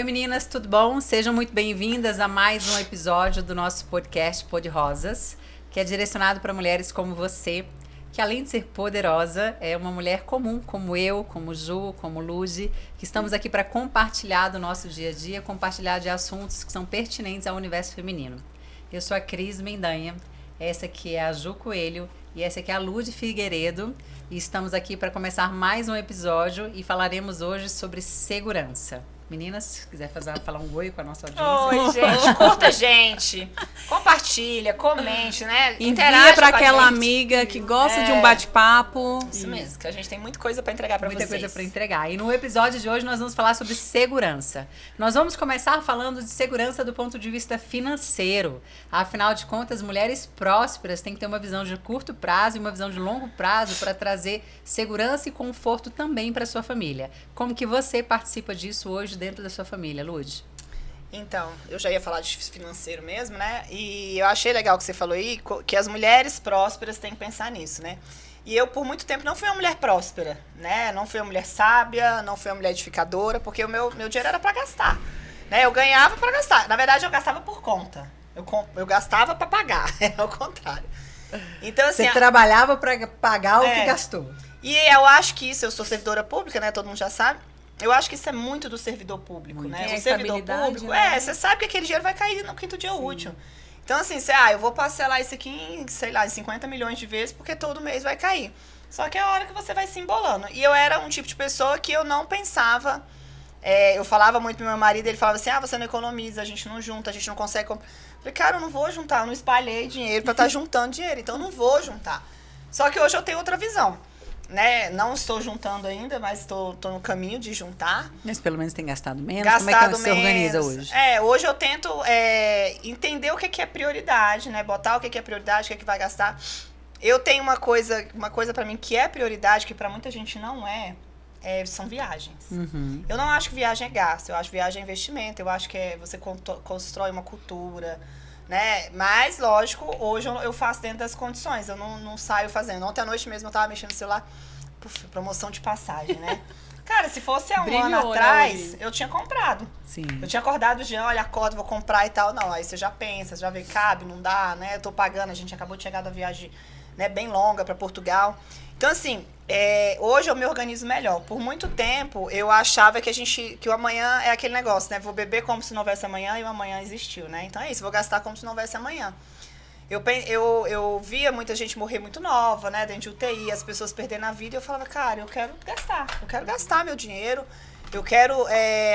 Oi meninas, tudo bom? Sejam muito bem-vindas a mais um episódio do nosso podcast Pod Rosas, que é direcionado para mulheres como você, que além de ser poderosa, é uma mulher comum, como eu, como Ju, como Luzi, que estamos aqui para compartilhar do nosso dia a dia, compartilhar de assuntos que são pertinentes ao universo feminino. Eu sou a Cris Mendanha, essa aqui é a Ju Coelho e essa aqui é a Luzi Figueiredo, e estamos aqui para começar mais um episódio e falaremos hoje sobre segurança. Meninas, se quiser falar um oi com a nossa audiência. Oi, gente. Curta a gente. Compartilha, comente, né? Envia para aquela amiga que gosta de um bate-papo. Isso mesmo, que a gente tem muita coisa para entregar para vocês. Muita coisa para entregar. E no episódio de hoje nós vamos falar sobre segurança. Nós vamos começar falando de segurança do ponto de vista financeiro. Afinal de contas, mulheres prósperas têm que ter uma visão de curto prazo e uma visão de longo prazo para trazer segurança e conforto também para sua família. Como que você participa disso hoje dentro da sua família, Lud? Então, eu já ia falar de financeiro mesmo, né? E eu achei legal que você falou aí, que as mulheres prósperas têm que pensar nisso, né? E eu, por muito tempo, não fui uma mulher próspera, né? Não fui uma mulher sábia, não fui uma mulher edificadora, porque o meu dinheiro era para gastar, né? Eu ganhava para gastar. Na verdade, eu gastava por conta. Eu gastava para pagar, era o contrário. Então, assim, você trabalhava para pagar o que gastou. E eu acho que isso, eu sou servidora pública, né? Todo mundo já sabe. Eu acho que isso é muito do servidor público, né? O servidor público, né? Você sabe que aquele dinheiro vai cair no quinto dia útil. Então, assim, eu vou parcelar isso aqui em, em 50 milhões de vezes, porque todo mês vai cair. Só que é a hora que você vai se embolando. E eu era um tipo de pessoa que eu não pensava. Eu falava muito pro meu marido, ele falava assim, você não economiza, a gente não junta, a gente não consegue comprar. Eu falei, cara, eu não vou juntar, eu não espalhei dinheiro pra estar juntando dinheiro, então eu não vou juntar. Só que hoje eu tenho outra visão. Né? Não estou juntando ainda, mas estou no caminho de juntar. Mas pelo menos tem gastado menos? Como é que você organiza hoje? Hoje eu tento entender o que é prioridade, né? Botar o que é prioridade, o que vai gastar. Eu tenho uma coisa para mim que é prioridade, que para muita gente não são viagens. Uhum. Eu não acho que viagem é gasto, eu acho que viagem é investimento, eu acho que você constrói uma cultura, né? Mas, lógico, hoje eu faço dentro das condições, eu não saio fazendo. Ontem à noite mesmo eu tava mexendo no celular, promoção de passagem, né? Cara, se fosse há um ano atrás, eu tinha comprado. Sim. Eu tinha acordado já, olha, acordo, vou comprar e tal. Não, aí você já pensa, já vê, cabe, não dá, né? Eu tô pagando, a gente acabou de chegar da viagem, né, bem longa para Portugal. Então, assim, hoje eu me organizo melhor. Por muito tempo, eu achava que o amanhã é aquele negócio, né? Vou beber como se não houvesse amanhã e o amanhã existiu, né? Então é isso, vou gastar como se não houvesse amanhã. Eu via muita gente morrer muito nova, né? Dentro de UTI, as pessoas perdendo a vida. E eu falava, cara, eu quero gastar meu dinheiro. Eu quero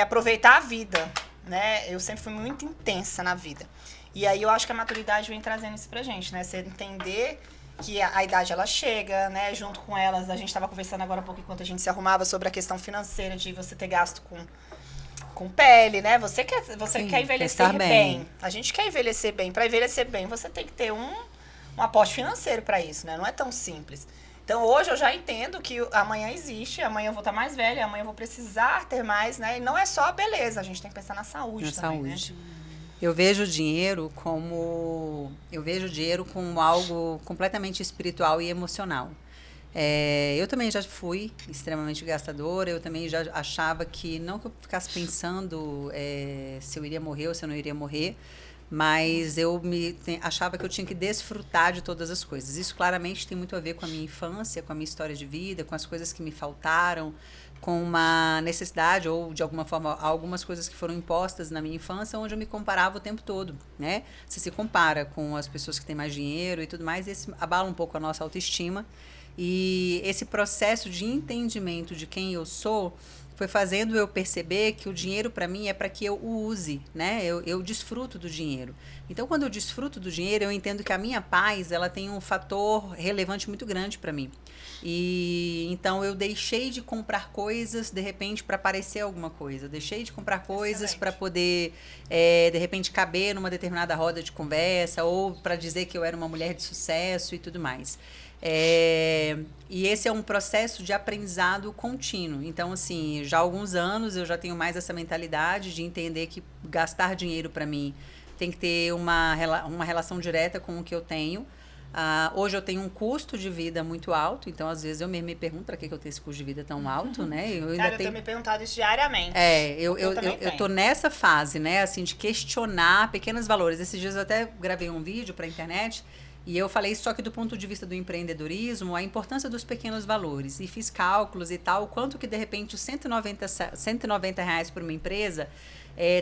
aproveitar a vida, né? Eu sempre fui muito intensa na vida. E aí eu acho que a maturidade vem trazendo isso pra gente, né? Você entender que a idade ela chega, né? Junto com elas, a gente estava conversando agora há pouco enquanto a gente se arrumava sobre a questão financeira de você ter gasto com pele, né? Você quer envelhecer bem. A gente quer envelhecer bem. Para envelhecer bem, você tem que ter um aporte financeiro para isso, né? Não é tão simples. Então, hoje eu já entendo que amanhã existe, amanhã eu vou estar mais velha, amanhã eu vou precisar ter mais, né? E não é só a beleza, a gente tem que pensar na saúde também, né? Eu vejo o dinheiro como algo completamente espiritual e emocional. Eu também já fui extremamente gastadora, eu também já achava que, não que eu ficasse pensando se eu iria morrer ou se eu não iria morrer, mas eu achava que eu tinha que desfrutar de todas as coisas. Isso claramente tem muito a ver com a minha infância, com a minha história de vida, com as coisas que me faltaram, com uma necessidade ou, de alguma forma, algumas coisas que foram impostas na minha infância, onde eu me comparava o tempo todo, né? Você se compara com as pessoas que têm mais dinheiro e tudo mais, e isso abala um pouco a nossa autoestima. E esse processo de entendimento de quem eu sou foi fazendo eu perceber que o dinheiro para mim é para que eu o use, né? Eu desfruto do dinheiro. Então, quando eu desfruto do dinheiro, eu entendo que a minha paz, ela tem um fator relevante muito grande para mim. E então eu deixei de comprar coisas de repente para parecer alguma coisa. Eu deixei de comprar coisas para poder de repente caber numa determinada roda de conversa ou para dizer que eu era uma mulher de sucesso e tudo mais. E esse é um processo de aprendizado contínuo. Então, assim, já há alguns anos eu já tenho mais essa mentalidade de entender que gastar dinheiro para mim tem que ter uma relação direta com o que eu tenho. Hoje eu tenho um custo de vida muito alto, então às vezes eu me pergunto para que eu tenho esse custo de vida tão alto, né? Eu tenho me perguntado isso diariamente. Eu tô nessa fase, né, assim, de questionar pequenos valores. Esses dias eu até gravei um vídeo para a internet e eu falei só que do ponto de vista do empreendedorismo, a importância dos pequenos valores. E fiz cálculos e tal, quanto que de repente os R$190 para uma empresa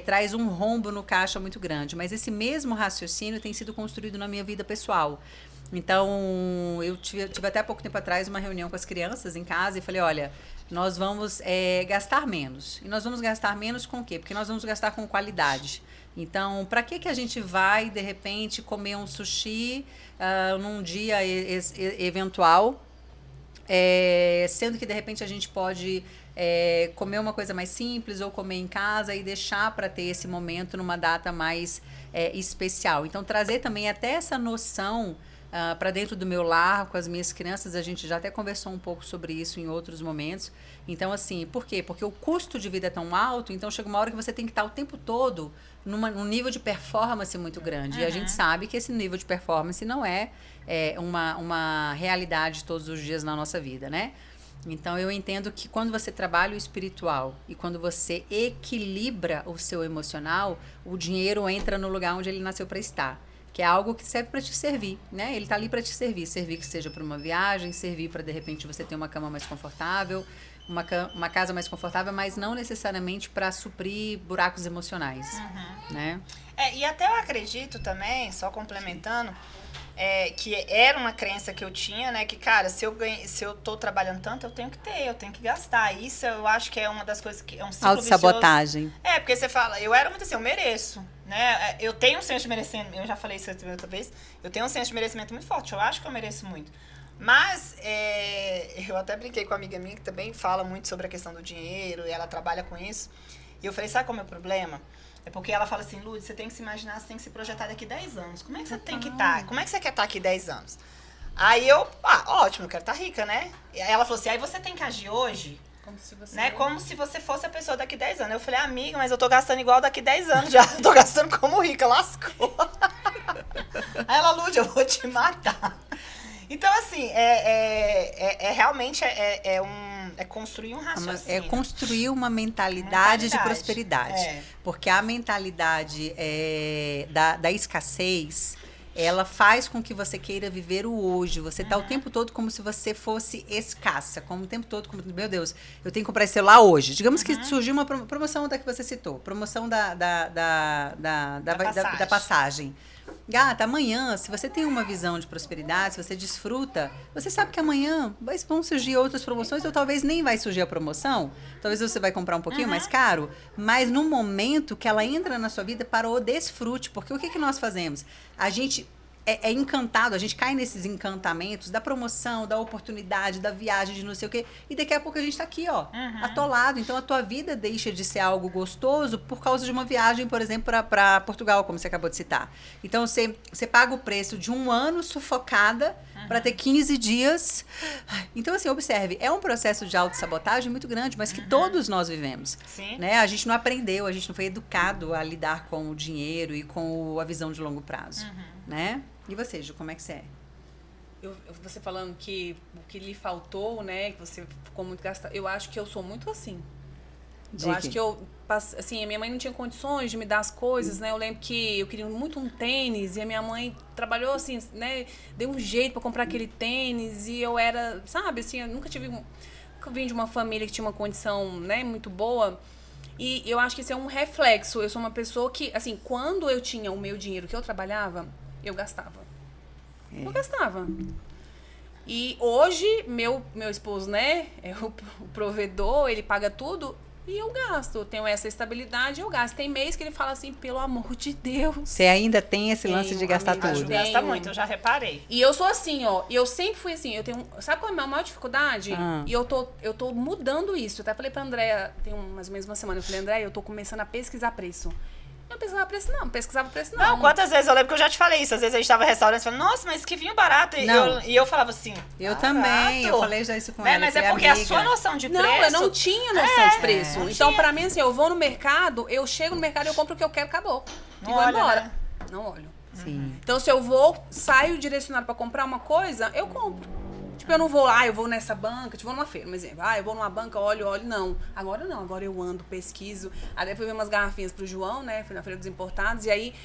traz um rombo no caixa muito grande. Mas esse mesmo raciocínio tem sido construído na minha vida pessoal. Então, eu tive até pouco tempo atrás uma reunião com as crianças em casa e falei, olha, nós vamos gastar menos. E nós vamos gastar menos com o quê? Porque nós vamos gastar com qualidade. Então, para que a gente vai, de repente, comer um sushi num dia eventual, sendo que, de repente, a gente pode comer uma coisa mais simples ou comer em casa e deixar para ter esse momento numa data mais especial. Então, trazer também até essa noção para dentro do meu lar, com as minhas crianças, a gente já até conversou um pouco sobre isso em outros momentos. Então, assim, por quê? Porque o custo de vida é tão alto, então chega uma hora que você tem que estar o tempo todo num nível de performance muito grande. E a gente sabe que esse nível de performance não é uma realidade todos os dias na nossa vida, né? Então, eu entendo que quando você trabalha o espiritual e quando você equilibra o seu emocional, o dinheiro entra no lugar onde ele nasceu para estar. Que é algo que serve para te servir, né? Ele está ali para te servir. Servir que seja para uma viagem, servir para, de repente, você ter uma cama mais confortável, uma casa mais confortável, mas não necessariamente para suprir buracos emocionais, né? E até eu acredito também, só complementando, que era uma crença que eu tinha, né? Que, cara, se eu tô trabalhando tanto, eu tenho que gastar. Isso eu acho que é uma das coisas que é um ciclo autossabotagem. vicioso. Porque você fala, eu era muito assim, eu mereço, né? Eu tenho um senso de merecimento, eu já falei isso outra vez, eu tenho um senso de merecimento muito forte, eu acho que eu mereço muito. Mas, eu até brinquei com uma amiga minha que também fala muito sobre a questão do dinheiro, e ela trabalha com isso. E eu falei, sabe qual é o meu problema? É porque ela fala assim, Lud, você tem que se imaginar, você tem que se projetar daqui 10 anos. Como é que você tem que estar? Como é que você quer estar aqui 10 anos? Aí eu, ótimo, eu quero estar rica, né? E aí ela falou assim, aí você tem que agir hoje, como se você, né? Como se você fosse a pessoa daqui 10 anos. Eu falei, amiga, mas eu tô gastando igual daqui 10 anos já. Tô gastando como rica, lascou. Aí ela, Lud, eu vou te matar. Então, assim, realmente construir um raciocínio. É construir uma mentalidade de prosperidade. Porque a mentalidade da escassez, ela faz com que você queira viver o hoje. Você está o tempo todo como se você fosse escassa. Como o tempo todo, como, meu Deus, eu tenho que comprar esse celular hoje. Digamos que surgiu uma promoção da que você citou. Promoção da passagem. Gata, amanhã, se você tem uma visão de prosperidade, se você desfruta, você sabe que amanhã vão surgir outras promoções, ou talvez nem vai surgir a promoção. Talvez você vai comprar um pouquinho mais caro, mas no momento que ela entra na sua vida para o desfrute. Porque o que nós fazemos? A gente é encantado, a gente cai nesses encantamentos da promoção, da oportunidade, da viagem, de não sei o quê, e daqui a pouco a gente tá aqui, atolado. Então a tua vida deixa de ser algo gostoso por causa de uma viagem, por exemplo, para Portugal, como você acabou de citar. Então você paga o preço de um ano sufocada para ter 15 dias. Então, assim, observe, é um processo de autossabotagem muito grande, mas que todos nós vivemos. Sim. Né? A gente não aprendeu, a gente não foi educado a lidar com o dinheiro e com a visão de longo prazo. Né? E você, Ju, como é que você é? Você falando que o que lhe faltou, né? Que você ficou muito gastado. Eu acho que eu sou muito assim. Eu acho que assim, a minha mãe não tinha condições de me dar as coisas, né? Eu lembro que eu queria muito um tênis e a minha mãe trabalhou assim, né? Deu um jeito pra comprar aquele tênis e eu era, sabe, assim, eu nunca vim de uma família que tinha uma condição, né, muito boa. E eu acho que isso é um reflexo. Eu sou uma pessoa que, assim, quando eu tinha o meu dinheiro que eu trabalhava, eu gastava. Eu gastava. E hoje, meu esposo, né, é o provedor, ele paga tudo e eu gasto. Eu tenho essa estabilidade, eu gasto. Tem mês que ele fala assim, pelo amor de Deus. Você ainda tem esse lance de gastar tudo? Gasta muito, eu já reparei. E eu sou assim, ó, eu sempre fui assim, sabe qual é a minha maior dificuldade? E eu tô mudando isso. Eu até falei pra Andréia, tem mais ou menos uma semana, eu falei, Andréia, eu tô começando a pesquisar preço. Eu não pesquisava preço não. Não, quantas vezes eu lembro que eu já te falei isso. Às vezes a gente tava em restaurante e falava, nossa, mas que vinho barato. E eu falava assim, eu também, eu falei já isso com ela. Mas é porque amiga. A sua noção de preço... Não, eu não tinha noção de preço. Então, pra mim, assim, eu vou no mercado, eu chego no mercado, eu compro o que eu quero, acabou. E vou embora. Né? Não olho. Sim. Então, se eu saio direcionado para comprar uma coisa, eu compro. Tipo, eu não vou eu vou nessa banca, tipo, vou numa feira, por exemplo. Eu vou numa banca, olho, não. Agora não, agora eu ando, pesquiso. Aí fui ver umas garrafinhas pro João, né? Fui na Feira dos Importados. E aí,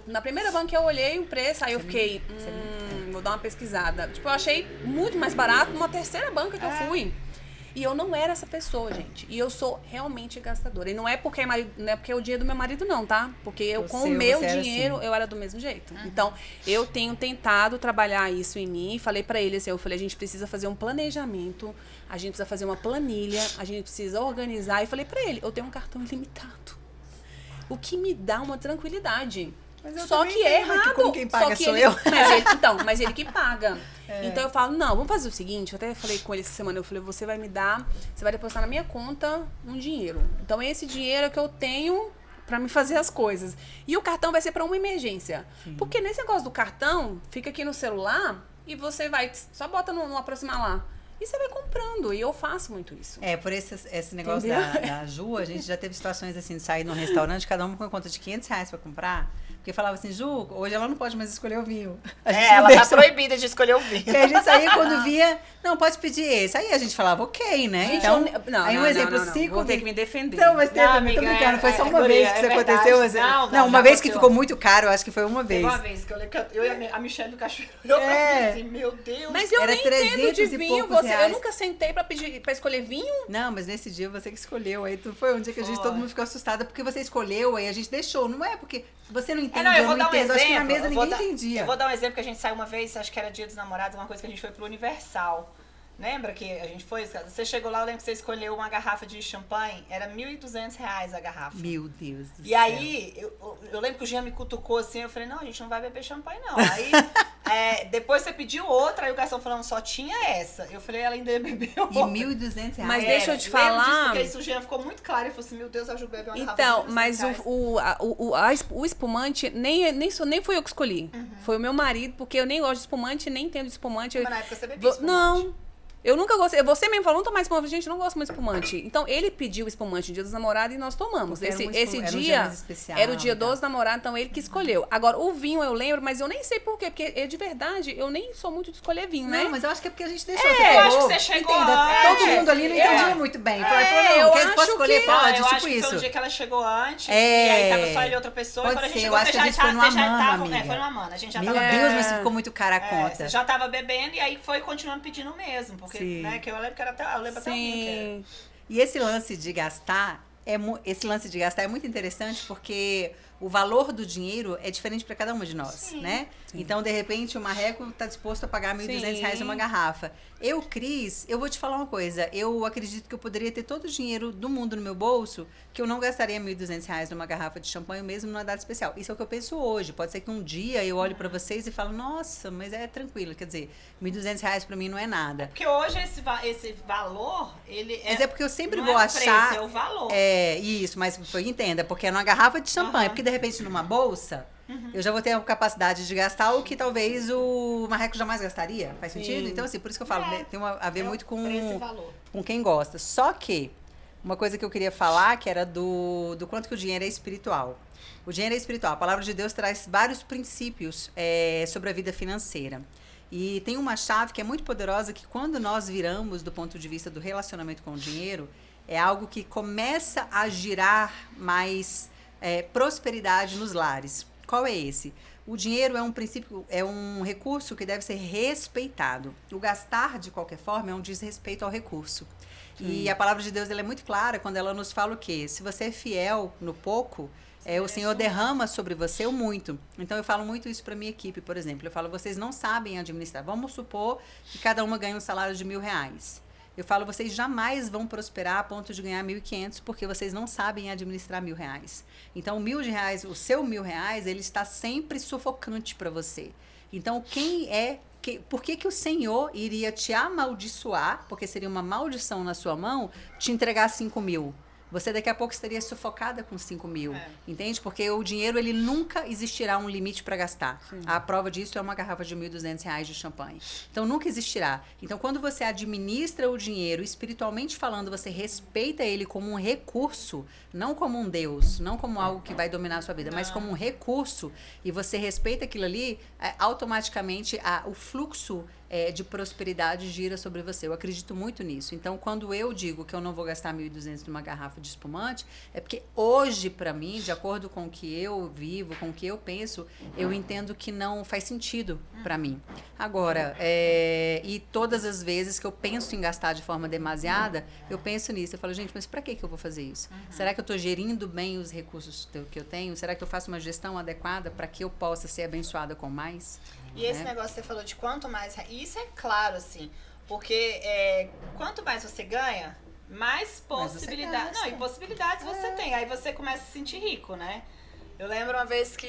na primeira banca eu olhei o preço, aí eu fiquei, vou dar uma pesquisada. Tipo, eu achei muito mais barato numa terceira banca que eu fui. E eu não era essa pessoa, gente. E eu sou realmente gastadora. E não é porque é o dinheiro do meu marido, não, tá? Porque eu, com o meu dinheiro, assim, eu era do mesmo jeito. Então, eu tenho tentado trabalhar isso em mim. Falei pra ele assim, a gente precisa fazer um planejamento, a gente precisa fazer uma planilha, a gente precisa organizar. E falei pra ele, eu tenho um cartão ilimitado. O que me dá uma tranquilidade. Só que é errado. Como quem paga sou eu. Mas ele que paga. Então eu falo, não, vamos fazer o seguinte, eu até falei com ele essa semana, eu falei, você vai depositar na minha conta um dinheiro. Então esse dinheiro é que eu tenho pra me fazer as coisas. E o cartão vai ser pra uma emergência. Sim. Porque nesse negócio do cartão, fica aqui no celular e você só bota no aproximar lá. E você vai comprando, e eu faço muito isso. Por esse negócio da Ju, a gente já teve situações assim, de sair num restaurante, cada um com uma conta de R$500 pra comprar, porque falava assim, Ju, hoje ela não pode mais escolher o vinho. Ela tá proibida de escolher o vinho. E a gente saía quando via, não, pode pedir esse. Aí a gente falava, ok, né? Gente, então, um exemplo, vou ter que me defender. Não, mas teve, amiga, tô brincando, foi só uma vez que isso aconteceu. Não, uma vez que ficou muito caro, eu acho que foi uma vez. Uma vez que eu lembro que eu e a Michelle do Cachoeiro, eu assim, meu Deus. Mas eu nem entendo de vinho, eu nunca sentei pra escolher vinho. Não, mas nesse dia você que escolheu. Aí foi um dia que todo mundo ficou assustada porque você escolheu, aí a gente deixou. Não é porque você não entende, eu não entendo. Acho que na mesa ninguém entendia. Eu vou dar um exemplo que a gente saiu uma vez, acho que era Dia dos Namorados, uma coisa que a gente foi pro Universal. Lembra que a gente foi? Você chegou lá, eu lembro que você escolheu uma garrafa de champanhe, era R$1.200 a garrafa. Meu Deus do céu. E aí, eu lembro que o Jean me cutucou assim, eu falei, não, a gente não vai beber champanhe, não. Aí, depois você pediu outra, aí o garçom falando, só tinha essa. Eu falei, ela ainda ia beber outra. E R$1.200. Mas deixa eu te falar... Disso, porque isso o Jean ficou muito claro, ele falou assim, meu Deus, a Ju bebe uma garrafa Então, mas o espumante, nem fui eu que escolhi. Foi o meu marido, porque eu nem gosto de espumante, nem entendo de espumante. Mas na época você bebia espumante. Não. Eu nunca gostei. Você mesmo falou, não tomar espumante. Gente, eu não gosto muito de espumante. Então, ele pediu espumante no Dia dos Namorados e nós tomamos. Esse dia era o Dia dos Namorados, então ele que escolheu. Agora, o vinho eu lembro, mas eu nem sei por quê. Porque, de verdade, eu nem sou muito de escolher vinho, né? Não, mas eu acho que é porque a gente deixou. Eu acho que você chegou todo mundo ali não entendia muito bem. Falei, não, pode escolher, pode, eu tipo acho que isso. foi o dia que ela chegou antes, e aí tava só ele e outra pessoa. Pode e quando a gente ser, chegou, eu acho que a gente foi numa mana, amiga. Foi numa mana, a gente já Meu tava Deus, mas ficou muito cara a conta. Você já tava bebendo e aí foi continuando pedindo mesmo. Porque, né, que eu lembro que era até, eu lembro até o vinho que era. E esse lance de gastar é muito interessante porque o valor do dinheiro é diferente para cada uma de nós, né? Sim. Então, de repente, o Marreco está disposto a pagar R$1.200 numa garrafa. Cris, eu vou te falar uma coisa. Eu acredito que eu poderia ter todo o dinheiro do mundo no meu bolso, que eu não gastaria R$1.200 numa garrafa de champanhe, mesmo numa data especial. Isso é o que eu penso hoje. Pode ser que um dia eu olhe para vocês e falo, nossa, mas é tranquilo. Quer dizer, R$1.200 para mim não é nada. Porque hoje esse valor, ele é... Mas é porque eu sempre não vou é achar... Preço, é o valor. Isso, mas entenda, porque é numa garrafa de champanhe. Porque, de repente, numa bolsa... Eu já vou ter a capacidade de gastar o que talvez o Marreco jamais gastaria. Faz sentido? Então, assim, por isso que eu falo, tem a ver muito com quem gosta. Só que, uma coisa que eu queria falar, que era do quanto que o dinheiro é espiritual. O dinheiro é espiritual. A palavra de Deus traz vários princípios sobre a vida financeira. E tem uma chave que é muito poderosa, que quando nós viramos do ponto de vista do relacionamento com o dinheiro, é algo que começa a girar mais prosperidade nos lares. Qual é esse? O dinheiro é um princípio, é um recurso que deve ser respeitado. O gastar, de qualquer forma, é um desrespeito ao recurso. E a palavra de Deus ela é muito clara quando ela nos fala o quê? Se você é fiel no pouco, o Senhor derrama sobre você o muito. Então, eu falo muito isso para minha equipe, por exemplo. Eu falo, vocês não sabem administrar. Vamos supor que cada uma ganha um salário de R$1.000. Eu falo, vocês jamais vão prosperar a ponto de ganhar 1.500 porque vocês não sabem administrar R$1.000. Então, o seu R$1.000, ele está sempre sufocante para você. Então, por que o Senhor iria te amaldiçoar, porque seria uma maldição na sua mão, te entregar 5.000? você daqui a pouco estaria sufocada com 5 mil, entende? Porque o dinheiro, ele nunca existirá um limite para gastar. Sim. A prova disso é uma garrafa de R$1.200 de champanhe. Então, nunca existirá. Então, quando você administra o dinheiro, espiritualmente falando, você respeita ele como um recurso, não como um Deus, não como algo que vai dominar a sua vida, mas como um recurso, e você respeita aquilo ali, automaticamente o fluxo de prosperidade gira sobre você. Eu acredito muito nisso. Então, quando eu digo que eu não vou gastar 1.200 numa garrafa de espumante, é porque hoje, para mim, de acordo com o que eu vivo, com o que eu penso, eu entendo que não faz sentido para mim. Agora, e todas as vezes que eu penso em gastar de forma demasiada, eu penso nisso. Eu falo, gente, mas para que eu vou fazer isso? Será que eu estou gerindo bem os recursos que eu tenho? Será que eu faço uma gestão adequada para que eu possa ser abençoada com mais? E esse negócio que você falou de quanto mais... Isso é claro, assim, porque quanto mais você ganha, mais possibilidades... Não, e possibilidades você tem. Aí você começa a se sentir rico, né? Eu lembro uma vez que...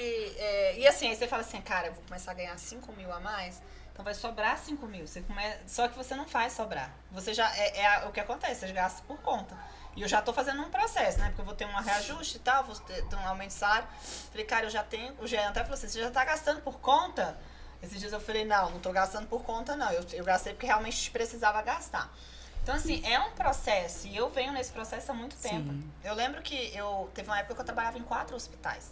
e assim, aí você fala assim, cara, eu vou começar a ganhar 5 mil a mais, então vai sobrar 5 mil. Só que você não faz sobrar. Você já... o que acontece, você gasta por conta. E eu já tô fazendo um processo, né? Porque eu vou ter um reajuste e tal, vou ter um aumento de salário. Falei, cara, eu já tenho... O Jean até falou assim, você já tá gastando por conta? Esses dias eu falei, não tô gastando por conta, não. Eu gastei porque realmente precisava gastar. Então, assim, é um processo. E eu venho nesse processo há muito tempo. Eu lembro que teve uma época que eu trabalhava em 4 hospitais.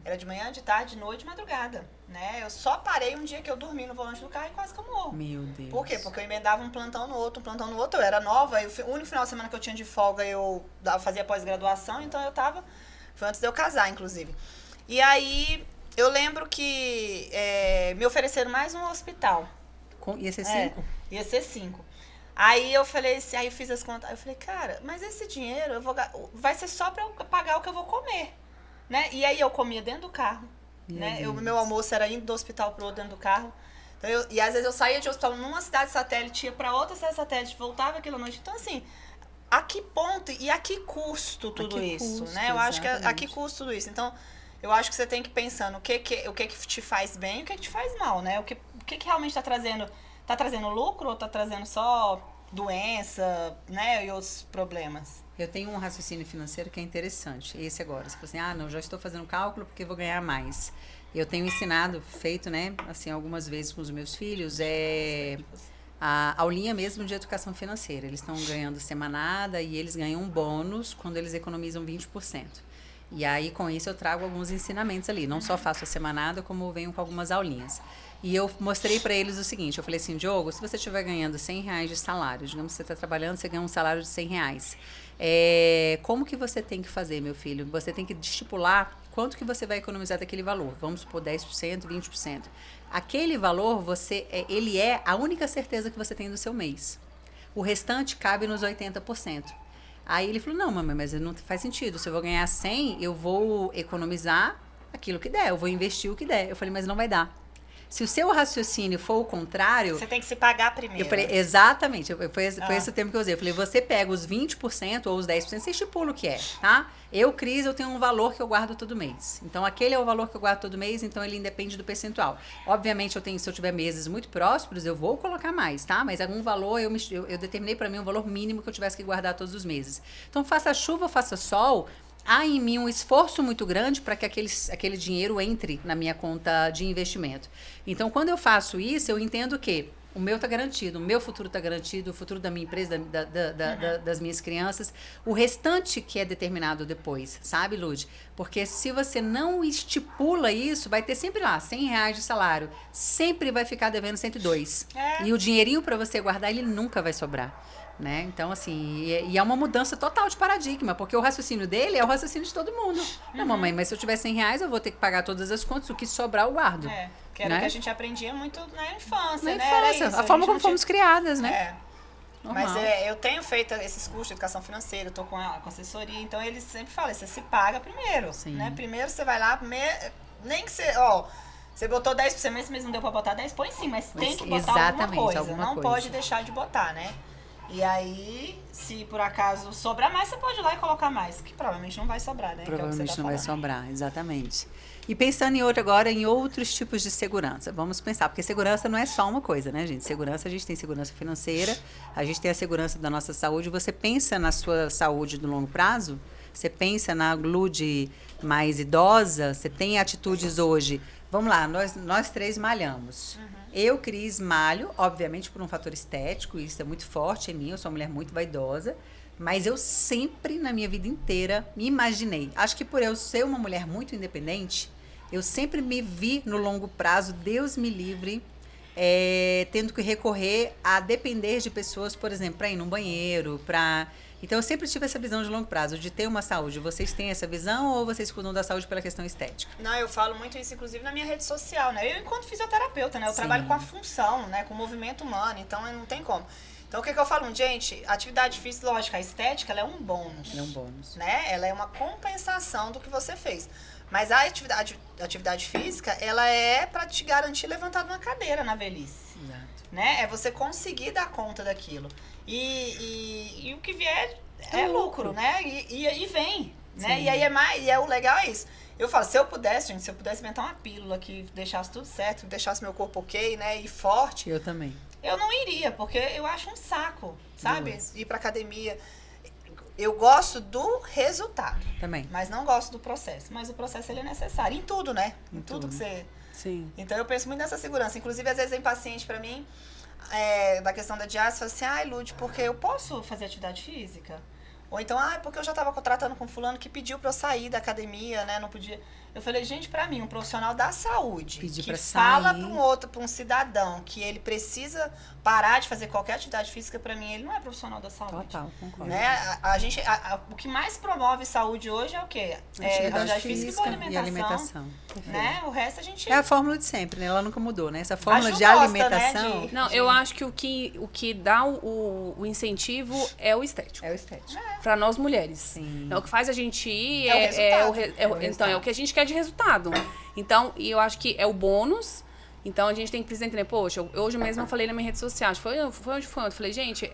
Era de manhã, de tarde, de noite, de madrugada. Né? Eu só parei um dia que eu dormi no volante do carro e quase que eu morro. Meu Deus. Por quê? Porque eu emendava um plantão no outro, um plantão no outro. Eu era nova. O único final de semana que eu tinha de folga, eu fazia pós-graduação. Então, eu tava... Foi antes de eu casar, inclusive. E aí... Eu lembro que me ofereceram mais um hospital. Ia ser 5? Ia ser 5. Aí eu falei assim, aí eu fiz as contas. Aí eu falei, cara, mas esse dinheiro vai ser só pra eu pagar o que eu vou comer. Né? E aí eu comia dentro do carro. Né? Meu almoço era indo do hospital pro outro dentro do carro. Então e às vezes eu saía de hospital numa cidade satélite, ia pra outra cidade satélite, voltava aquela noite. Então, assim, a que ponto e a que custo tudo isso? Né? Eu acho que a que custo tudo isso. Então... Eu acho que você tem que pensar no que te faz bem e o que te faz mal, né? O que realmente tá trazendo lucro ou tá trazendo só doença, né? E outros problemas. Eu tenho um raciocínio financeiro que é interessante. Esse agora. Você fala assim, não, já estou fazendo cálculo porque vou ganhar mais. Eu tenho feito, né? Assim, algumas vezes com os meus filhos, a aulinha mesmo de educação financeira. Eles estão ganhando semanada e eles ganham um bônus quando eles economizam 20%. E aí, com isso, eu trago alguns ensinamentos ali. Não só faço a semanada, como venho com algumas aulinhas. E eu mostrei para eles o seguinte, eu falei assim, Diogo, se você estiver ganhando R$100 de salário, digamos que você está trabalhando, você ganha um salário de R$100. Como que você tem que fazer, meu filho? Você tem que estipular quanto que você vai economizar daquele valor. Vamos supor 10%, 20%. Aquele valor, ele é a única certeza que você tem do seu mês. O restante cabe nos 80%. Aí ele falou, não, mamãe, mas não faz sentido. Se eu vou ganhar 100, eu vou economizar aquilo que der. Eu vou investir o que der. Eu falei, mas não vai dar. Se o seu raciocínio for o contrário... Você tem que se pagar primeiro. Eu falei, exatamente. Foi esse o termo que eu usei. Eu falei, você pega os 20% ou os 10%, você estipula o que é, tá? Cris, eu tenho um valor que eu guardo todo mês. Então, aquele é o valor que eu guardo todo mês, então ele independe do percentual. Obviamente, se eu tiver meses muito prósperos, eu vou colocar mais, tá? Mas algum valor, eu determinei para mim um valor mínimo que eu tivesse que guardar todos os meses. Então, faça chuva, faça sol... Há em mim um esforço muito grande para que aquele dinheiro entre na minha conta de investimento. Então, quando eu faço isso, eu entendo que o meu está garantido, o meu futuro está garantido, o futuro da minha empresa, das minhas crianças, o restante que é determinado depois, sabe, Lud? Porque se você não estipula isso, vai ter sempre lá R$100 de salário, sempre vai ficar devendo 102. E o dinheirinho para você guardar, ele nunca vai sobrar. Né? Então, assim, e é uma mudança total de paradigma, porque o raciocínio dele é o raciocínio de todo mundo. Não, mamãe, mas se eu tiver R$100, eu vou ter que pagar todas as contas, o que sobrar eu guardo. Que era o que a gente aprendia muito na infância, né? Era isso, a forma como fomos criadas, né? Mas eu tenho feito esses cursos de educação financeira, eu tô com assessoria, então eles sempre falam, você se paga primeiro, né? Primeiro você vai lá, nem que você, você botou 10%, mas não deu pra botar 10%, põe sim, mas tem que botar alguma coisa, não pode deixar de botar, né? E aí, se por acaso sobrar mais, você pode ir lá e colocar mais. Que provavelmente não vai sobrar, né? Provavelmente que é não vai sobrar, exatamente. E pensando agora em outros tipos de segurança. Vamos pensar, porque segurança não é só uma coisa, né, gente? Segurança, a gente tem segurança financeira, a gente tem a segurança da nossa saúde. Você pensa na sua saúde no longo prazo? Você pensa na Glude mais idosa? Você tem atitudes hoje? Vamos lá, nós três malhamos. Eu, Cris, malho, obviamente por um fator estético, isso é muito forte em mim, eu sou uma mulher muito vaidosa, mas eu sempre, na minha vida inteira, me imaginei. Acho que por eu ser uma mulher muito independente, eu sempre me vi no longo prazo, Deus me livre, tendo que recorrer a depender de pessoas, por exemplo, para ir num banheiro, para... Então, eu sempre tive essa visão de longo prazo, de ter uma saúde. Vocês têm essa visão ou vocês cuidam da saúde pela questão estética? Não, eu falo muito isso, inclusive, na minha rede social, né? Eu, enquanto fisioterapeuta, né? Eu trabalho com a função, né? Com o movimento humano, então não tem como. Então, o que eu falo? Gente, a atividade física, lógico, a estética, ela é um bônus. É um bônus. Né? Ela é uma compensação do que você fez. Mas a atividade física, ela é para te garantir levantado na cadeira na velhice. Exato. Né? É você conseguir dar conta daquilo. E o que vier é lucro, né? E vem, né? Sim. E aí o legal é isso. Eu falo, se eu pudesse inventar uma pílula que deixasse tudo certo, deixasse meu corpo ok, né? E forte. Eu também. Eu não iria, porque eu acho um saco, sabe? Ir pra academia. Eu gosto do resultado. Também. Mas não gosto do processo. Mas o processo, ele é necessário. Em tudo, né? Em tudo que você... Sim. Então, eu penso muito nessa segurança. Inclusive, às vezes, vem paciente pra mim, da questão da diálise, fala assim, ai, Lud, porque eu posso fazer atividade física? Ou então, porque eu já estava contratando com fulano que pediu pra eu sair da academia, né? Não podia... Eu falei, gente, pra mim, um profissional da saúde Pedir que pra fala sair. pra um cidadão que ele precisa parar de fazer qualquer atividade física, pra mim, ele não é profissional da saúde. Total, concordo. Né? O que mais promove saúde hoje é o quê? Atividade física e alimentação. Né? O resto a gente... É a fórmula de sempre, né? Ela nunca mudou, né? Essa fórmula Acho de que gosta, alimentação... né, Não, eu acho que o que dá o incentivo é o estético. É o estético. Pra nós mulheres. Sim. É o que faz a gente ir, É o resultado. então é o que a gente quer de resultado. Então, e eu acho que é o bônus. Então a gente tem que precisar entender, poxa, hoje mesmo eu falei na minha rede social, foi onde foi? Eu falei, gente,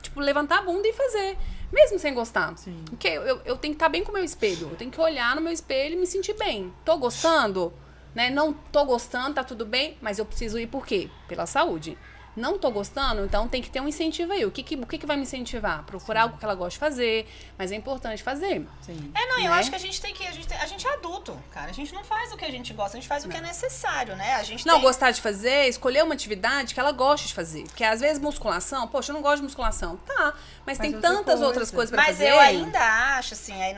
tipo, levantar a bunda e fazer. Mesmo sem gostar. Sim. Porque eu tenho que estar bem com o meu espelho. Eu tenho que olhar no meu espelho e me sentir bem. Tô gostando? Né? Não tô gostando, tá tudo bem, mas eu preciso ir por quê? Pela saúde. Não tô gostando, então tem que ter um incentivo aí. O que vai me incentivar? Procurar algo que ela gosta de fazer, mas é importante fazer. Sim. Eu Né? acho que a gente é adulto, cara. A gente não faz o que a gente gosta, a gente faz o que é necessário, né? A gente Não, tem... gostar de fazer, escolher uma atividade que ela gosta de fazer. Porque às vezes musculação, poxa, eu não gosto de musculação. Tá, mas tem outra tantas coisa. outras coisas pra Mas fazer. eu ainda acho, assim, aí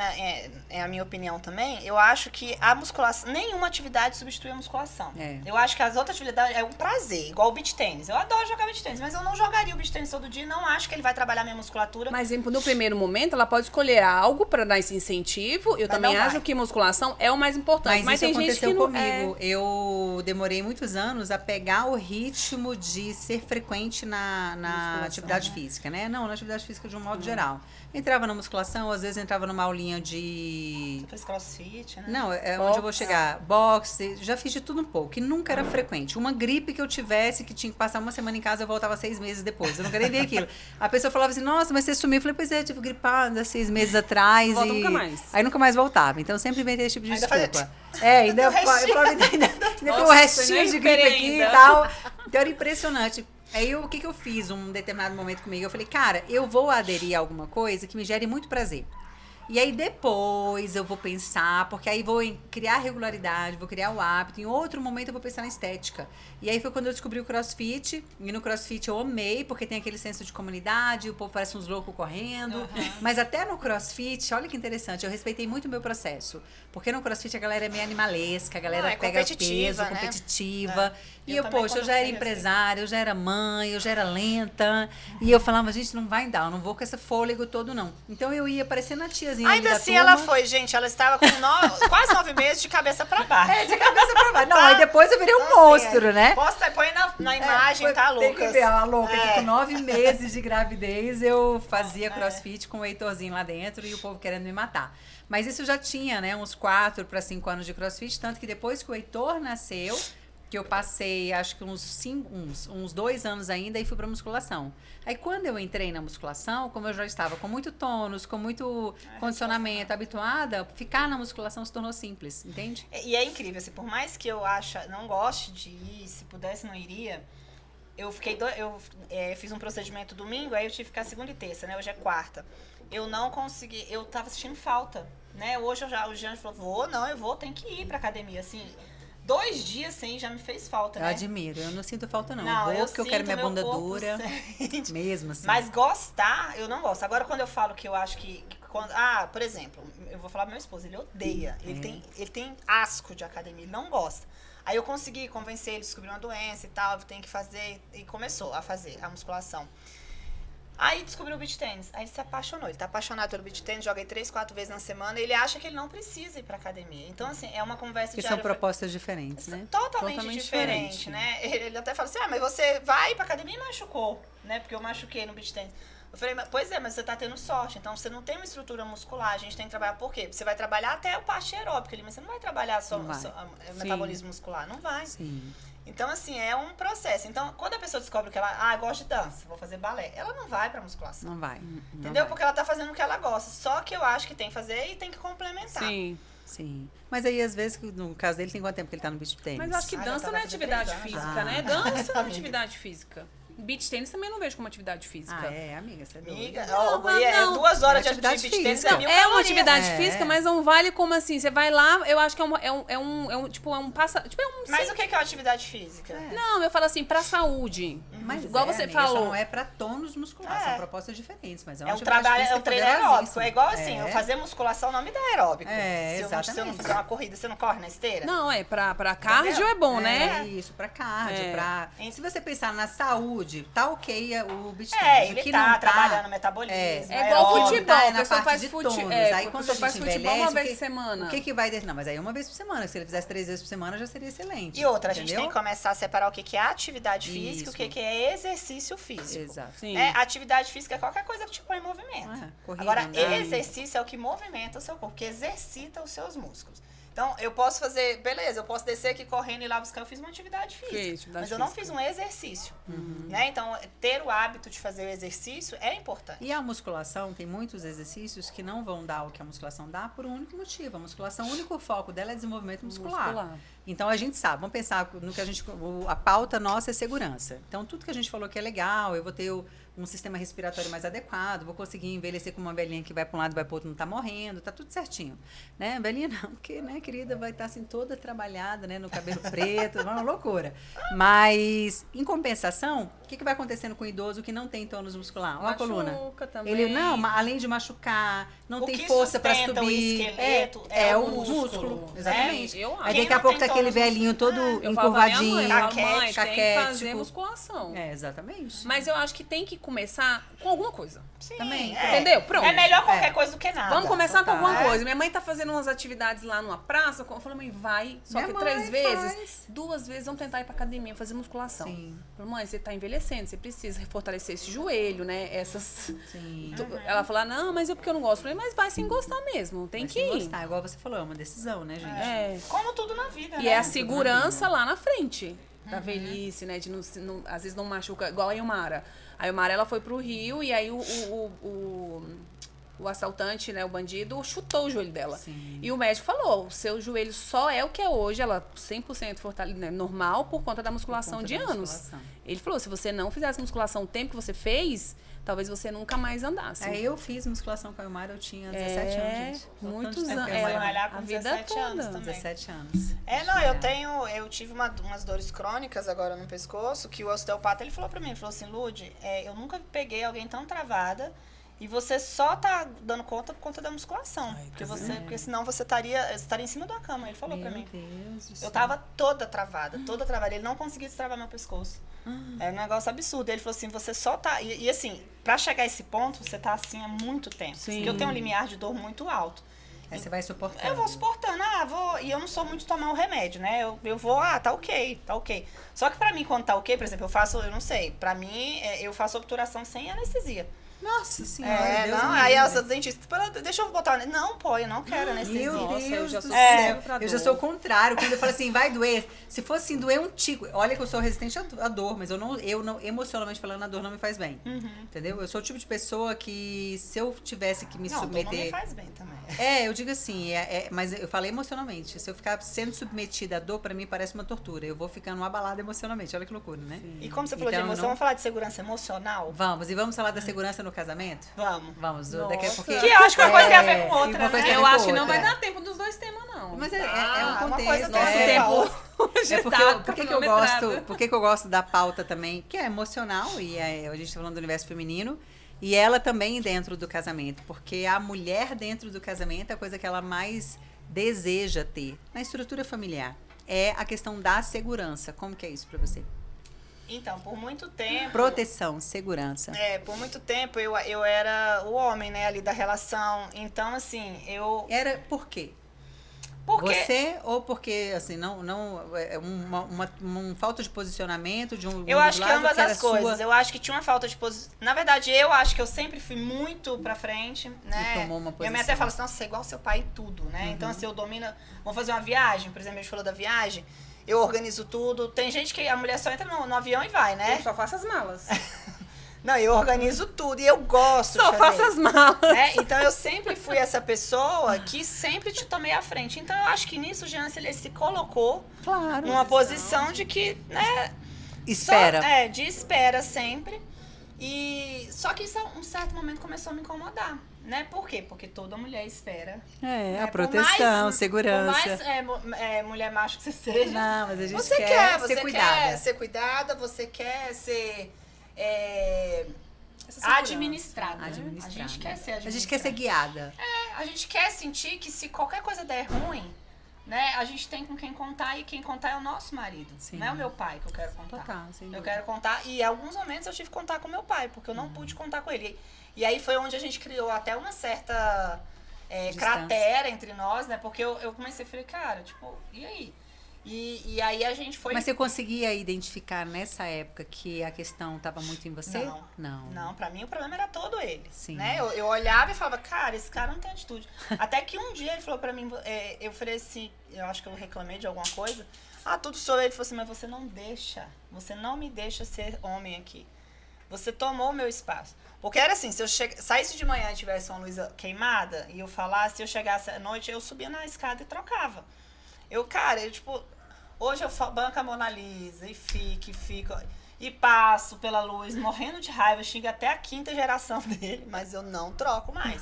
é a minha opinião também, eu acho que a musculação, nenhuma atividade substitui a musculação. É. Eu acho que as outras atividades é um prazer, igual o beach tênis. Eu adoro jogar beach tênis, mas eu não jogaria o beach tênis todo dia, não acho que ele vai trabalhar minha musculatura. Mas no primeiro momento, ela pode escolher algo pra dar esse incentivo. Eu Mas também não acho vai. que musculação é o mais importante. Mas isso tem gente aconteceu que não comigo. Eu demorei muitos anos a pegar o ritmo de ser frequente na Musculação, atividade né? física, né? Não, na atividade física de um modo geral. Entrava na musculação, às vezes entrava numa aulinha de... Você fez crossfit, né? Não, é onde eu vou chegar. Boxe, já fiz de tudo um pouco. E nunca era frequente. Uma gripe que eu tivesse, que tinha que passar uma semana em casa, eu voltava 6 meses depois. Eu não queria ver aquilo. A pessoa falava assim, nossa, mas você sumiu. Eu falei, pois é, eu tive gripada 6 meses atrás. Volta e... nunca mais. Aí nunca mais voltava. Então sempre inventei esse tipo de Ainda desculpa. fazia- Ainda Tem o restinho. ainda tem o Nossa, restinho nem de gripe esperei aqui ainda. e tal. Então era impressionante. Aí o que eu fiz um determinado momento comigo? Eu falei, cara, eu vou aderir a alguma coisa que me gere muito prazer. E aí depois eu vou pensar, porque aí vou criar regularidade, vou criar o hábito. Em outro momento eu vou pensar na estética. E aí foi quando eu descobri o CrossFit. E no CrossFit eu amei, porque tem aquele senso de comunidade, o povo parece uns loucos correndo. Mas até no CrossFit, olha que interessante, eu respeitei muito o meu processo. Porque no CrossFit a galera é meio animalesca, a galera é pega competitiva, peso, né? competitiva. É. E Eu eu, também, poxa, eu quando já era fui, eu empresária, eu já era mãe, eu já era lenta. E eu falava, gente, não vai dar, eu não vou com esse fôlego todo, não. Então eu ia parecendo a tiazinha ali Ainda da assim turma. ela foi, gente, ela estava com quase 9 meses de cabeça pra baixo. É, de cabeça pra baixo. Não, aí depois eu virei um Então, monstro, né? Posta, põe na imagem, tá, Lucas? Tem que ver, a louca, que É. com 9 meses de gravidez eu fazia crossfit com o Heitorzinho lá dentro e o povo querendo me matar. Mas isso já tinha, né, uns 4 para 5 anos de crossfit, tanto que depois que o Heitor nasceu, que que eu passei, acho que uns 2 anos ainda, e fui pra musculação. Aí, quando eu entrei na musculação, como eu já estava com muito tônus, com muito condicionamento, habituada, ficar na musculação se tornou simples, entende? E é incrível, assim, por mais que eu não goste de ir, se pudesse não iria, eu fiz um procedimento domingo, aí eu tive que ficar segunda e terça, né? Hoje é quarta. Eu não consegui, eu tava sentindo falta, né? Hoje o Jean falou, tem que ir pra academia, assim... 2 dias sem já me fez falta, né? Eu admiro, eu não sinto falta não. Não, eu vou porque eu quero minha bunda dura, sente. mesmo assim. Mas gostar, eu não gosto. Agora, quando eu falo que eu acho que quando, por exemplo, eu vou falar pro meu esposo, ele odeia, ele tem asco de academia, ele não gosta. Aí eu consegui convencer ele, descobrir uma doença e tal, tem que fazer, e começou a fazer a musculação. Aí descobriu o beach tênis, aí ele se apaixonou, ele tá apaixonado pelo beach tênis, joga 3, 4 vezes na semana, ele acha que ele não precisa ir pra academia. Então, assim, é uma conversa Porque diária. são propostas diferentes, né? Totalmente diferente, né? Ele até fala assim, mas você vai pra academia e machucou, né? Porque eu machuquei no beach tênis. Eu falei, pois é, mas você tá tendo sorte, então você não tem uma estrutura muscular, a gente tem que trabalhar por quê? Você vai trabalhar até a parte aeróbica ali, mas você não vai trabalhar só o metabolismo muscular, não vai. Sim. Então, assim, é um processo. Então, quando a pessoa descobre que ela, gosta de dança, vou fazer balé, ela não vai pra musculação. Não vai. Entendeu? Porque ela tá fazendo o que ela gosta. Só que eu acho que tem que fazer e tem que complementar. Sim. Mas aí, às vezes, no caso dele, tem quanto tempo que ele tá no beach tênis? Mas eu acho que dança não é atividade física, né? Dança não é atividade física. Beach tênis também não vejo como atividade física. Amiga, você é doida. Amiga, não. 2 horas de beach tênis é 1000 É uma atividade física, mas não vale como assim. Você vai lá, eu acho que é um passa. Tipo, mas o que é uma atividade física? Não, eu falo assim, pra saúde. Mas igual você amiga, falou. Só não é pra tônus muscular, são propostas diferentes, mas é uma um trabalho, é um treino aeróbico. É igual assim, eu fazer musculação não me dá aeróbico. Exatamente. Se eu não fizer uma corrida, você não corre na esteira? Não, pra cardio é bom, né? É isso, pra cardio, Se você pensar na saúde, tá ok o beach tênis. Ele tá trabalhando metabolismo. É igual futebol, a pessoa faz futebol. Aí quando a faz gente futebol envelhece, uma vez por semana. O que vai... Não, mas aí uma vez por semana. Se ele fizesse 3 vezes por semana, já seria excelente. E outra, a gente tem que começar a separar o que é atividade física e o que é exercício físico. Exato. Atividade física é qualquer coisa que te põe em movimento. Corrida, agora, exercício é o que movimenta o seu corpo, que exercita os seus músculos. Então, eu posso fazer, beleza, eu posso descer aqui correndo e ir lá buscar, eu fiz uma atividade física. Mas eu não fiz um exercício. Né? Então, ter o hábito de fazer o exercício é importante. E a musculação, tem muitos exercícios que não vão dar o que a musculação dá por um único motivo. A musculação, o único foco dela é desenvolvimento muscular. Então, a gente sabe, vamos pensar no que a pauta nossa é segurança. Então, tudo que a gente falou que é legal, eu vou ter um sistema respiratório mais adequado, vou conseguir envelhecer com uma velhinha que vai para um lado e vai para o outro, não tá morrendo, tá tudo certinho. Né? Velhinha não, porque, né, querida, vai estar assim toda trabalhada, né, no cabelo preto, uma loucura. Mas, em compensação, o que vai acontecendo com o idoso que não tem tônus muscular? Olha a coluna. Também. Ele, além de machucar, não tem força para subir. O esqueleto é o músculo. Exatamente. Aí daqui a pouco tá aquele velhinho todo encurvadinho, caquético. Tem que fazer musculação. Exatamente. Mas eu acho que tem que começar com alguma coisa. Sim, também. Entendeu? Pronto. É melhor qualquer coisa do que nada. Vamos começar com alguma coisa. Minha mãe tá fazendo umas atividades lá numa praça. Eu falei, mãe, vai. Só que 3 vezes. 2 vezes vamos tentar ir pra academia, fazer musculação. Sim. Falei, mãe, você tá envelhecendo, você precisa fortalecer esse joelho, né? Sim. Ela falou, não, mas é porque eu não gosto. Eu falei, mas vai sem gostar mesmo. Tem que ir. Gostar. Igual você falou, é uma decisão, né, gente? Como tudo na vida, E né? é a segurança lá na frente da velhice, né? De às vezes não machuca, igual a Ilmara. A Ilmara, ela foi pro Rio e aí o assaltante, né, o bandido, chutou o joelho dela. Sim. E o médico falou, o seu joelho só é o que é hoje, ela 100% né, normal por conta da musculação de anos. Ele falou, se você não fizesse musculação o tempo que você fez, talvez você nunca mais andasse. Eu fiz musculação com a Ilmara, eu tinha 17 anos, gente. Muitos anos. Ela com a vida 17 toda. anos também. 17 anos. Eu tive umas dores crônicas agora no pescoço, que o osteopata, ele falou pra mim, ele falou assim, Lud, eu nunca peguei alguém tão travada e você só tá dando conta por conta da musculação. Porque senão você estaria em cima da cama. Ele falou pra mim. Deus do céu. Eu tava toda travada. Ele não conseguia destravar meu pescoço. É um negócio absurdo. Ele falou assim, você só tá... E assim, pra chegar a esse ponto, você tá assim há muito tempo. Sim. Porque eu tenho um limiar de dor muito alto. Aí você vai suportando. Eu vou suportando, E eu não sou muito de tomar um remédio, né? Eu vou, tá ok. Só que pra mim, quando tá ok, por exemplo, eu não sei, pra mim, eu faço obturação sem anestesia. Nossa senhora, Deus não, me aí livre. as dentistas, deixa eu botar, não, pô, eu não quero anestesia. Meu Nossa, eu Deus já do sou céu. pra Eu já dor. sou o contrário. Quando eu falo assim, vai doer. Se fosse assim, doer um tico. Olha que eu sou resistente à dor, mas eu não, emocionalmente falando, a dor não me faz bem. Entendeu? Eu sou o tipo de pessoa que, se eu tivesse que me Não, submeter. não me faz bem também. Eu digo assim, mas eu falei emocionalmente. Se eu ficar sendo submetida à dor, pra mim parece uma tortura. Eu vou ficando abalada emocionalmente. Olha que loucura, né? E como você falou Então, de emoção, não- vamos falar de segurança emocional? Vamos falar da segurança no casamento? Vamos. Daqui a Nossa. pouquinho. Que eu acho que uma coisa tem a ver com uma outra, coisa né? tem a ver Eu com acho que não outra. vai dar tempo dos dois temas, não. Mas é um uma contexto. coisa tem a Nosso ver tempo com a outra. hoje É porque tá por que eu cronometrado. gosto, por que eu gosto da pauta também, que é emocional, e a gente está falando do universo feminino, e ela também dentro do casamento, porque a mulher dentro do casamento, a coisa que ela mais deseja ter na estrutura familiar é a questão da segurança. Como que é isso para você? Então, por muito tempo... Proteção, segurança. Por muito tempo eu era o homem, né, ali da relação. Então, assim, eu... Era por quê? Porque... Você ou porque, assim, não é uma falta de posicionamento de um Eu dos acho que lados, ambas que era as coisas. sua- Eu acho que tinha uma falta de posição. Na verdade, eu acho que eu sempre fui muito pra frente, né? E tomou uma Minha mãe posição. até fala assim, nossa, você é igual ao seu pai em tudo, né? Então, assim, eu domino... Vamos fazer uma viagem, por exemplo, a gente falou da viagem. Eu organizo tudo. Tem gente que a mulher só entra no avião e vai, né? Eu só faço as malas. Não, eu organizo tudo e eu gosto Só de faço fazer. as malas. Então eu sempre fui essa pessoa que sempre te tomei à frente. Então eu acho que nisso o Jean ele se colocou Claro. numa posição de que, né? Espera. De espera sempre. E só que isso, a um certo momento, começou a me incomodar. Né? Por quê? Porque toda mulher espera. É, a Por proteção, mais- segurança. Por mais mulher macho que você seja. Não, mas a gente Você quer você ser cuidada. quer ser cuidada, você quer ser Essa segurança. administrada. né? Administrada. A gente quer ser A administrada. gente quer ser guiada. A gente quer sentir que se qualquer coisa der ruim, né, a gente tem com quem contar e quem contar é o nosso marido. Sim. Não é o meu pai que eu quero contar. Total, sem Eu dúvida. quero contar. E em alguns momentos eu tive que contar com meu pai, porque eu não pude contar com ele. E aí foi onde a gente criou até uma certa Distância. cratera entre nós, né? Porque eu comecei a falar, cara, tipo, e aí? E aí a gente foi... Mas você conseguia identificar nessa época que a questão estava muito em você? Não. Não, pra mim o problema era todo ele. Sim. Né? Eu olhava e falava, cara, esse cara não tem atitude. Até que um dia ele falou pra mim, eu falei assim, eu acho que eu reclamei de alguma coisa. Tudo sou ele. Ele falou assim, mas você não me deixa ser homem aqui. Você tomou o meu espaço. Porque era assim, se eu saísse de manhã e tivesse uma luz queimada e eu falasse, se eu chegasse à noite, eu subia na escada e trocava. Hoje eu banco a Mona Lisa e fico, e passo pela luz, morrendo de raiva, xingo até a 5ª geração dele, mas eu não troco mais.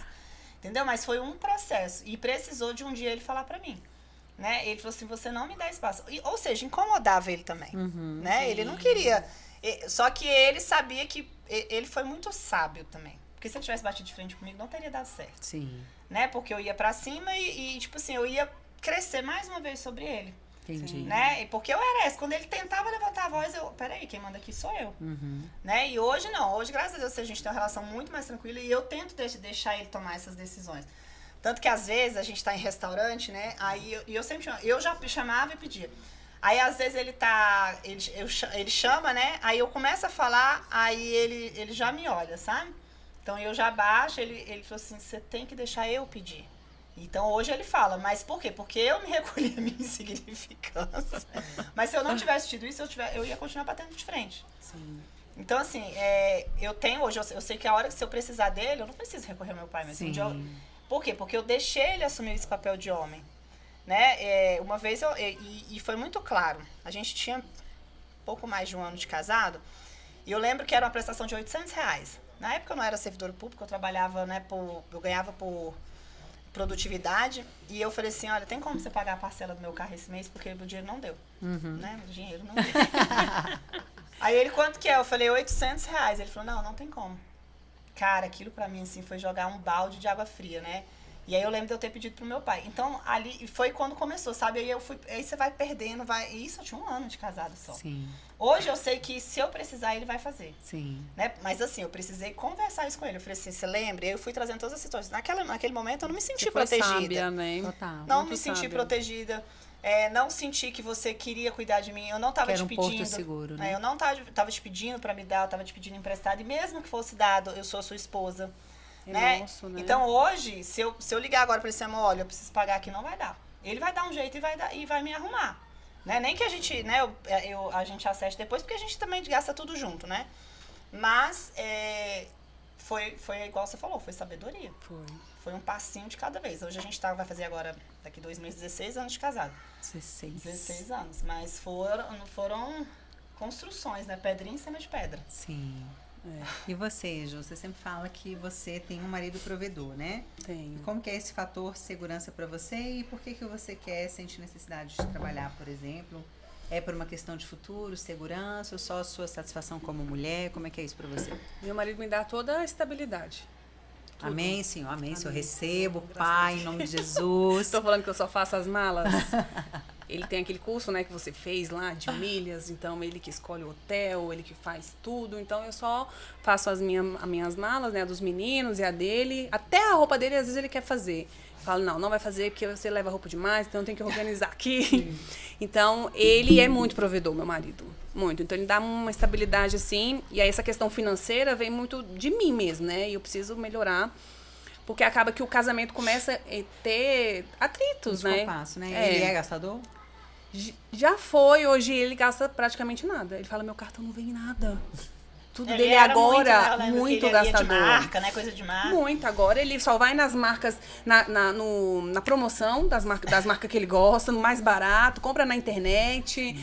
Entendeu? Mas foi um processo. E precisou de um dia ele falar pra mim. Né? Ele falou assim, você não me dá espaço. Ou seja, incomodava ele também. Né? Ele não queria. Só que ele sabia que ele foi muito sábio também. Porque se ele tivesse batido de frente comigo, não teria dado certo. Sim, Né? Porque eu ia pra cima e tipo assim, eu ia crescer mais uma vez sobre ele. entendi. Né? E porque eu era essa. Quando ele tentava levantar a voz, peraí, quem manda aqui sou eu. Né? E hoje não. Hoje, graças a Deus, a gente tem uma relação muito mais tranquila e eu tento deixar ele tomar essas decisões. Tanto que às vezes a gente tá em restaurante, né? Aí eu sempre chamo, eu já chamava e pedia. Aí às vezes ele chama, né? Aí eu começo a falar, aí ele já me olha, sabe? Então eu já baixo, ele falou assim, você tem que deixar eu pedir. Então hoje ele fala, mas por quê? Porque eu me recolhi a minha insignificância. Mas se eu não tivesse tido isso, eu ia continuar batendo de frente. Sim. Então assim, eu tenho hoje, eu sei que a hora que se eu precisar dele, eu não preciso recorrer ao meu pai, mas um dia por quê? Porque eu deixei ele assumir esse papel de homem. Né? Uma vez, e foi muito claro, a gente tinha pouco mais de um ano de casado, e eu lembro que era uma prestação de R$800. Na época eu não era servidora pública, eu trabalhava, né, eu ganhava por produtividade, e eu falei assim, olha, tem como você pagar a parcela do meu carro esse mês? Porque o dinheiro não deu. Né? O dinheiro não deu. Aí ele, quanto que é? Eu falei, R$800. Ele falou, não tem como. Cara, aquilo pra mim, assim, foi jogar um balde de água fria, né? E aí eu lembro de eu ter pedido pro meu pai. Então, ali, foi quando começou, sabe? Aí você vai perdendo, E isso eu tinha um ano de casado só. Sim. Hoje eu sei que se eu precisar, ele vai fazer. Sim. Né? Mas assim, eu precisei conversar isso com ele. Eu falei assim, você lembra? Eu fui trazendo todas as situações. Naquele momento eu não me senti Você foi protegida. sábia, né? Total. Não Muito me senti sábia. protegida. não sentir que você queria cuidar de mim. Eu não tava te pedindo. Porto seguro, né? Eu não tava te pedindo pra me dar, eu tava te pedindo emprestado. E mesmo que fosse dado, eu sou a sua esposa. Né? Nosso, né? Então hoje, se eu ligar agora pra ele assim, amor, olha, eu preciso pagar aqui, não vai dar. Ele vai dar um jeito e vai me arrumar. Né? Nem que a gente, né, a gente acerte depois, porque a gente também gasta tudo junto, né? Mas foi igual você falou, foi sabedoria. Foi um passinho de cada vez. Hoje a gente vai fazer agora, daqui 2 meses, 16 anos de casado. 16 anos. Mas foram construções, né? Pedrinha em cima de pedra. Sim. E você, Ju? Você sempre fala que você tem um marido provedor, né? Tenho. Como que é esse fator segurança para você e por que você sente necessidade de trabalhar, por exemplo? É por uma questão de futuro, segurança ou só a sua satisfação como mulher? Como é que é isso para você? Meu marido me dá toda a estabilidade. Tudo. Amém, Senhor. Amém. Senhor, recebo, Pai, em nome de Jesus. Estou falando que eu só faço as malas. Ele tem aquele curso, né, que você fez lá de milhas, então ele que escolhe o hotel, ele que faz tudo. Então eu só faço as minhas malas, né, dos meninos e a dele. Até a roupa dele, às vezes, ele quer fazer. Eu falo, não vai fazer porque você leva roupa demais, então tem que organizar aqui. Então, ele é muito provedor, meu marido. Muito. Então, ele dá uma estabilidade assim. E aí, essa questão financeira vem muito de mim mesmo, né? E eu preciso melhorar. Porque acaba que o casamento começa a ter atritos, né? Descompasso, né? Ele é gastador? Já foi. Hoje, ele gasta praticamente nada. Ele fala, meu cartão não vem nada. Tudo ele dele agora, muito, né? muito ele gastador. De marca, né? Coisa de marca. Muito. Agora ele só vai nas marcas, na promoção das marcas que ele gosta, no mais barato, compra na internet.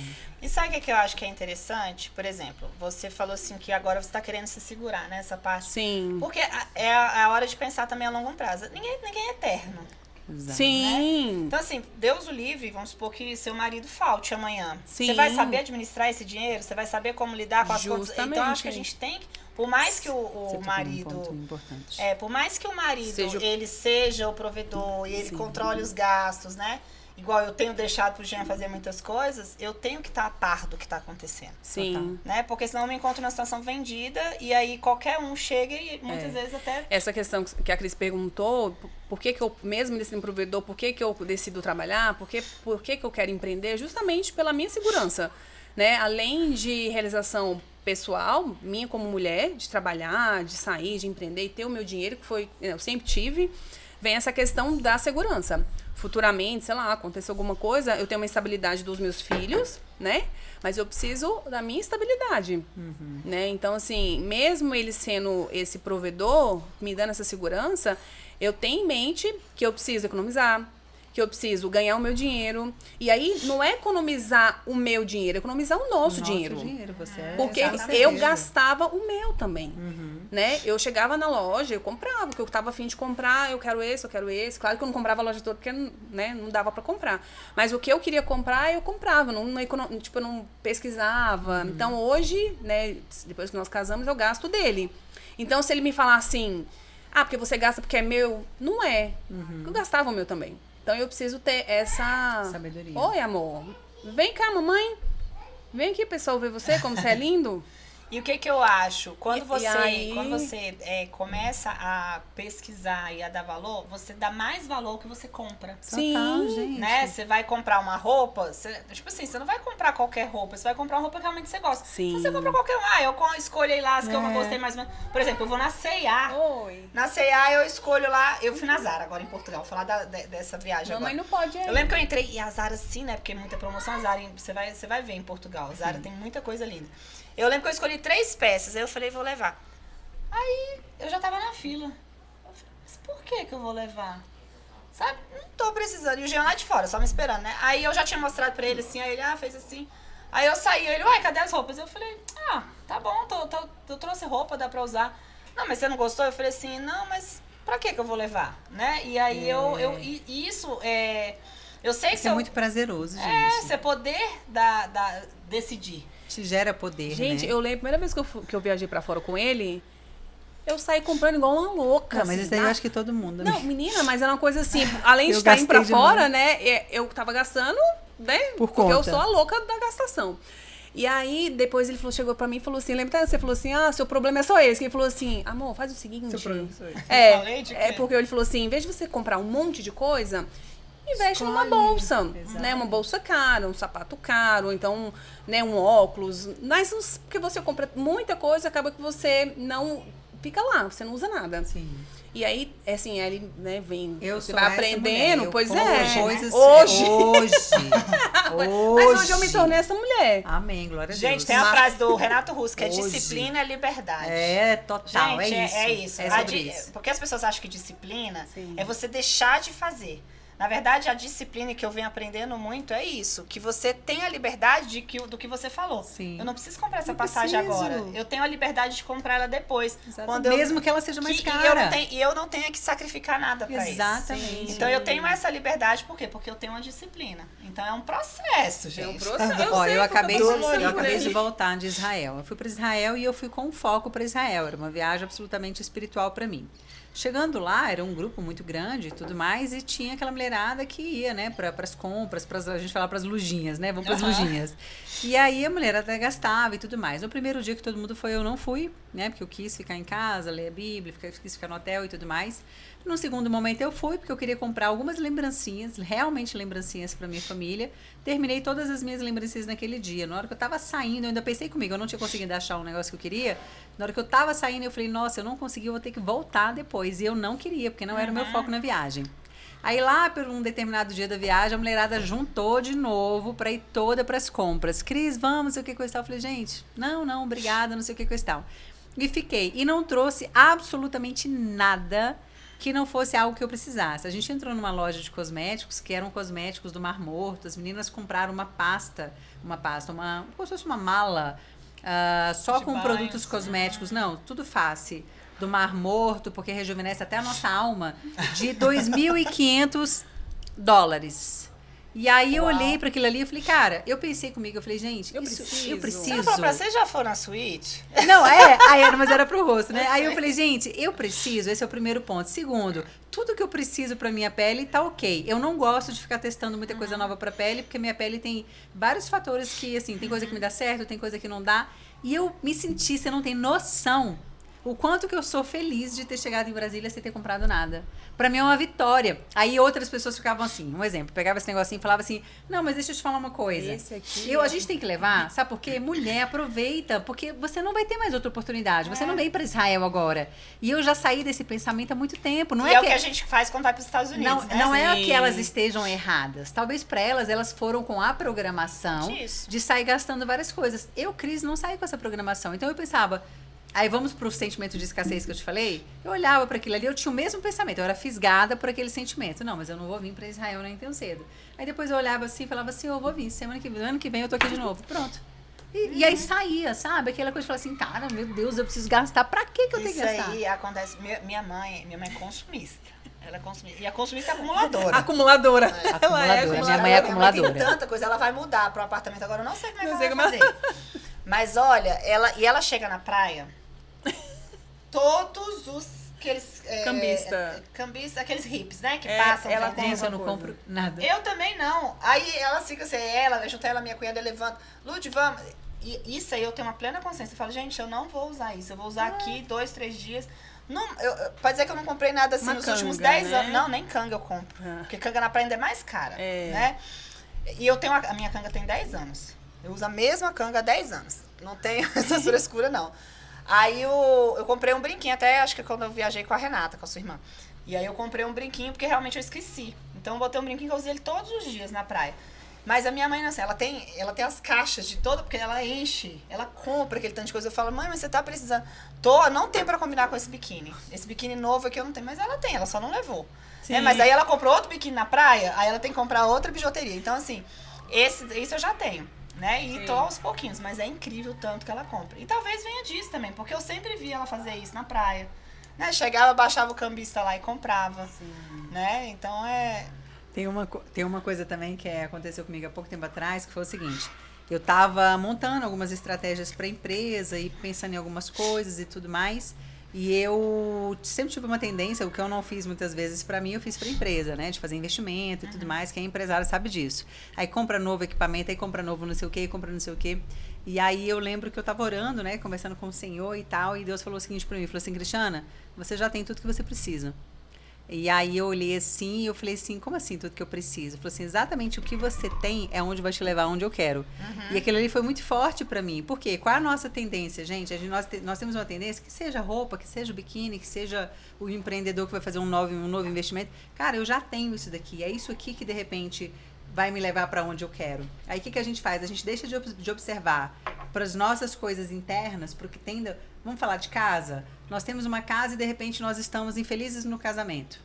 E sabe o que eu acho que é interessante? Por exemplo, você falou assim que agora você está querendo se segurar, né? Essa parte. Sim. Porque é a hora de pensar também a longo prazo. Ninguém é eterno. Exato. Sim. Né? Então, assim, Deus o livre, vamos supor que seu marido falte amanhã. Sim. Você vai saber administrar esse dinheiro? Você vai saber como lidar com as contas? Então, acho que a gente tem que, por mais que o marido... Um ponto importante. Por mais que o marido, ele seja o provedor e ele Sim. controle os gastos, né? Igual eu tenho deixado pro Jean fazer muitas coisas, eu tenho que estar a par do que está acontecendo. Sim. Né? Porque senão eu me encontro numa situação vendida e aí qualquer um chega e muitas vezes até... Essa questão que a Cris perguntou, por que eu, mesmo nesse provedor, por que eu decido trabalhar, por que eu quero empreender? Justamente pela minha segurança, né? Além de realização pessoal, minha como mulher, de trabalhar, de sair, de empreender e ter o meu dinheiro, que eu sempre tive, vem essa questão da segurança. Futuramente, sei lá, acontecer alguma coisa, eu tenho uma estabilidade dos meus filhos, né? Mas eu preciso da minha estabilidade, né? Então, assim, mesmo ele sendo esse provedor, me dando essa segurança, eu tenho em mente que eu preciso economizar, que eu preciso ganhar o meu dinheiro. E aí, não é economizar o meu dinheiro, é economizar o nosso dinheiro. Porque eu gastava o meu também, né? Eu chegava na loja, eu comprava, porque eu estava a fim de comprar, eu quero esse. Claro que eu não comprava a loja toda, porque, né, não dava para comprar. Mas o que eu queria comprar, eu comprava, eu não pesquisava. Então, hoje, né, depois que nós casamos, eu gasto dele. Então, se ele me falar assim, porque você gasta porque é meu, não é. Eu gastava o meu também. Então, eu preciso ter essa... sabedoria. Oi, amor. Vem cá, mamãe. Vem aqui, pessoal, ver você, como você é lindo. E o que eu acho? Quando você começa a pesquisar e a dar valor, você dá mais valor que você compra. Sim, total, gente. Né? Você vai comprar uma roupa, tipo assim, você não vai comprar qualquer roupa, você vai comprar uma roupa que realmente você gosta. Sim. Se você compra qualquer uma, eu escolho aí lá as que eu não gostei mais ou menos. Por exemplo, eu vou na C&A. Oi. Na C&A eu escolho lá, eu fui na Zara agora em Portugal, vou falar dessa viagem Mamãe agora. não pode ir. Eu lembro que eu entrei, e a Zara sim, né, porque muita promoção, a Zara, você vai ver em Portugal, a Zara tem muita coisa linda. Eu lembro que eu escolhi 3 peças, aí eu falei, vou levar. Aí, eu já tava na fila. Eu falei, mas por que eu vou levar? Sabe, não tô precisando. E o Jean lá de fora, só me esperando, né? Aí eu já tinha mostrado pra ele assim, aí ele, fez assim. Aí eu saí, ele, uai, cadê as roupas? Eu falei, tá bom, eu trouxe roupa, dá pra usar. Não, mas você não gostou? Eu falei assim, não, mas pra que eu vou levar? Né? E aí eu sei que isso é muito prazeroso, gente. você poder decidir. Te gera poder, gente, né? eu lembro, a primeira vez que eu viajei pra fora com ele, eu saí comprando igual uma louca. Não, mas isso aí eu acho que todo mundo. Não, menina, mas era uma coisa assim, além de estar indo pra fora, né, eu tava gastando, né, porque eu sou a louca da gastação. E aí, depois ele chegou pra mim e falou assim, lembra que você falou assim, seu problema é só esse. Ele falou assim, amor, faz o seguinte. Seu problema é só esse. Porque ele falou assim, em vez de você comprar um monte de coisa, investe numa Escolhe. bolsa, né? Exatamente. Uma bolsa cara, um sapato caro, ou então, né, um óculos. Mas porque você compra muita coisa, acaba que você não fica lá, você não usa nada. Sim. E aí, assim, aí ele, né, vem, Eu você sou vai essa aprendendo, mulher. Eu pois compro é. coisas- Hoje. Hoje. Mas hoje eu me tornei essa mulher. Amém, glória a Deus. Gente, tem a frase do Renato Russo, que é Hoje. disciplina é liberdade. É, total, Gente, é isso. é isso. É sobre isso. Porque as pessoas acham que disciplina Sim. é você deixar de fazer. Na verdade, a disciplina que eu venho aprendendo muito é isso, que você tem a liberdade do que você falou. Sim. Eu não preciso comprar essa Não passagem preciso. agora. Eu tenho a liberdade de comprar ela depois. Exatamente. Mesmo que ela seja mais E cara. eu não tenho que sacrificar nada pra isso. Exatamente. Então eu tenho essa liberdade, por quê? Porque eu tenho uma disciplina. Então é um processo, gente. É um processo. Ó, sei eu porque acabei, tô de, passando eu por acabei aí. de voltar de Israel. Eu fui para Israel e eu fui com foco para Israel. Era uma viagem absolutamente espiritual para mim. Chegando lá, era um grupo muito grande e tudo mais, e tinha aquela mulherada que ia, né, para as compras, a gente fala para as lujinhas, né, vamos para as lujinhas. E aí a mulherada gastava e tudo mais. No primeiro dia que todo mundo foi, eu não fui, né, porque eu quis ficar em casa, ler a Bíblia, quis ficar no hotel e tudo mais. No segundo momento eu fui, porque eu queria comprar algumas lembrancinhas, realmente lembrancinhas para minha família. Terminei todas as minhas lembrancinhas naquele dia. Na hora que eu tava saindo, eu ainda pensei comigo, eu não tinha conseguido achar um negócio que eu queria. Na hora que eu tava saindo, eu falei, nossa, eu não consegui, eu vou ter que voltar depois. E eu não queria, porque não era o meu foco na viagem. Aí lá, por um determinado dia da viagem, a mulherada juntou de novo para ir toda para as compras. Cris, vamos, não sei o que coisa tal. Eu falei, gente, não, obrigada, não sei o que coisa tal. E fiquei. E não trouxe absolutamente nada que não fosse algo que eu precisasse. A gente entrou numa loja de cosméticos, que eram cosméticos do Mar Morto. As meninas compraram como se fosse uma mala, só De com banho, produtos cosméticos. Não, tudo face. Do Mar Morto, porque rejuvenesce até a nossa alma, de $2.500. E aí eu Uau. olhei para aquilo ali e falei, cara, eu pensei comigo, eu falei, gente, Eu eu preciso. preciso. Você não falou pra vocês já foram na suíte? Não, mas era pro rosto, né? Aí eu falei, gente, eu preciso, esse é o primeiro ponto. Segundo, tudo que eu preciso pra minha pele tá ok. Eu não gosto de ficar testando muita coisa nova pra pele, porque minha pele tem vários fatores que, assim, tem coisa que me dá certo, tem coisa que não dá. E eu me senti, você não tem noção, o quanto que eu sou feliz de ter chegado em Brasília sem ter comprado nada. Pra mim é uma vitória. Aí outras pessoas ficavam assim, um exemplo, pegava esse negocinho e falava assim, não, mas deixa eu te falar uma coisa. Esse aqui A gente tem que levar, sabe por quê? Mulher, aproveita, porque você não vai ter mais outra oportunidade. Você não veio pra Israel agora. E eu já saí desse pensamento há muito tempo. Não E é o que a gente faz quando vai para os Estados Unidos, né? não é Sim. que elas estejam erradas. Talvez para elas foram com a programação Isso. de sair gastando várias coisas. Eu, Cris, não saí com essa programação. Então eu pensava, aí vamos pro sentimento de escassez que eu te falei? Eu olhava para aquilo ali, eu tinha o mesmo pensamento. Eu era fisgada por aquele sentimento. Não, mas eu não vou vir para Israel nem tão cedo. Aí depois eu olhava assim e falava assim, eu vou vir, ano que vem eu tô aqui de novo. Pronto. E aí saía, sabe? Aquela coisa de falar assim, cara, meu Deus, eu preciso gastar. Pra que eu tenho que Isso gastar? aí acontece. Minha mãe é consumista. Ela é consumista. E a consumista é acumuladora. Acumuladora. Acumuladora. Minha mãe é acumuladora. Tem tanta coisa. Ela vai mudar para um apartamento agora. Eu não sei como é que Não sei ela vai fazer. Mas olha, ela chega na praia, todos os aqueles cambista, aqueles hips, né, que passam. ela vendendo. Gente, eu não compro nada. Eu também não. Aí ela fica assim, junto ela, minha cunhada, levanta. Lud, vamos. E isso aí eu tenho uma plena consciência. Eu falo, gente, eu não vou usar isso. Eu vou usar aqui 2, 3 dias. Não, pode dizer que eu não comprei nada assim Uma nos últimos canga, 10 né? anos. Não, nem canga eu compro. Porque canga na praia ainda é mais cara, É. né? E eu tenho a minha canga tem 10 anos. Eu uso a mesma canga há 10 anos. Não tenho essa frescura, não. Aí eu comprei um brinquinho, até acho que quando eu viajei com a Renata, com a sua irmã. E aí eu comprei um brinquinho porque realmente eu esqueci. Então eu botei um brinquinho que eu usei ele todos os dias na praia. Mas a minha mãe, assim, ela tem as caixas de todo, porque ela enche, ela compra aquele tanto de coisa. Eu falo, mãe, mas você tá precisando. Não tem pra combinar com esse biquíni. Esse biquíni novo aqui eu não tenho, mas ela tem, ela só não levou. Sim. Mas aí ela comprou outro biquíni na praia, aí ela tem que comprar outra bijuteria. Então, assim, isso eu já tenho. Né? E tô aos pouquinhos, mas é incrível o tanto que ela compra. E talvez venha disso também, porque eu sempre vi ela fazer isso na praia. Né? Chegava, baixava o cambista lá e comprava. Né? Então Tem uma coisa também que aconteceu comigo há pouco tempo atrás, que foi o seguinte. Eu estava montando algumas estratégias para a empresa e pensando em algumas coisas e tudo mais. E eu sempre tive uma tendência, o que eu não fiz muitas vezes para mim, eu fiz para a empresa, né? De fazer investimento e tudo mais, quem é empresário sabe disso. Aí compra novo equipamento, aí compra novo não sei o quê, compra não sei o quê. E aí eu lembro que eu estava orando, né? Conversando com o Senhor e tal, e Deus falou o seguinte para mim, falou assim, Cristiana, você já tem tudo que você precisa. E aí eu olhei assim e eu falei assim, como assim tudo que eu preciso? Eu falei assim, exatamente o que você tem é onde vai te levar onde eu quero. E aquilo ali foi muito forte pra mim. Por quê? Qual é a nossa tendência, gente? Nós temos uma tendência que seja roupa, que seja o biquíni, que seja o empreendedor que vai fazer um novo investimento. Cara, eu já tenho isso daqui. É isso aqui que, de repente, vai me levar para onde eu quero. Aí o que a gente faz? A gente deixa de observar para as nossas coisas internas, para o que tem... Vamos falar de casa? Nós temos uma casa e, de repente, nós estamos infelizes no casamento.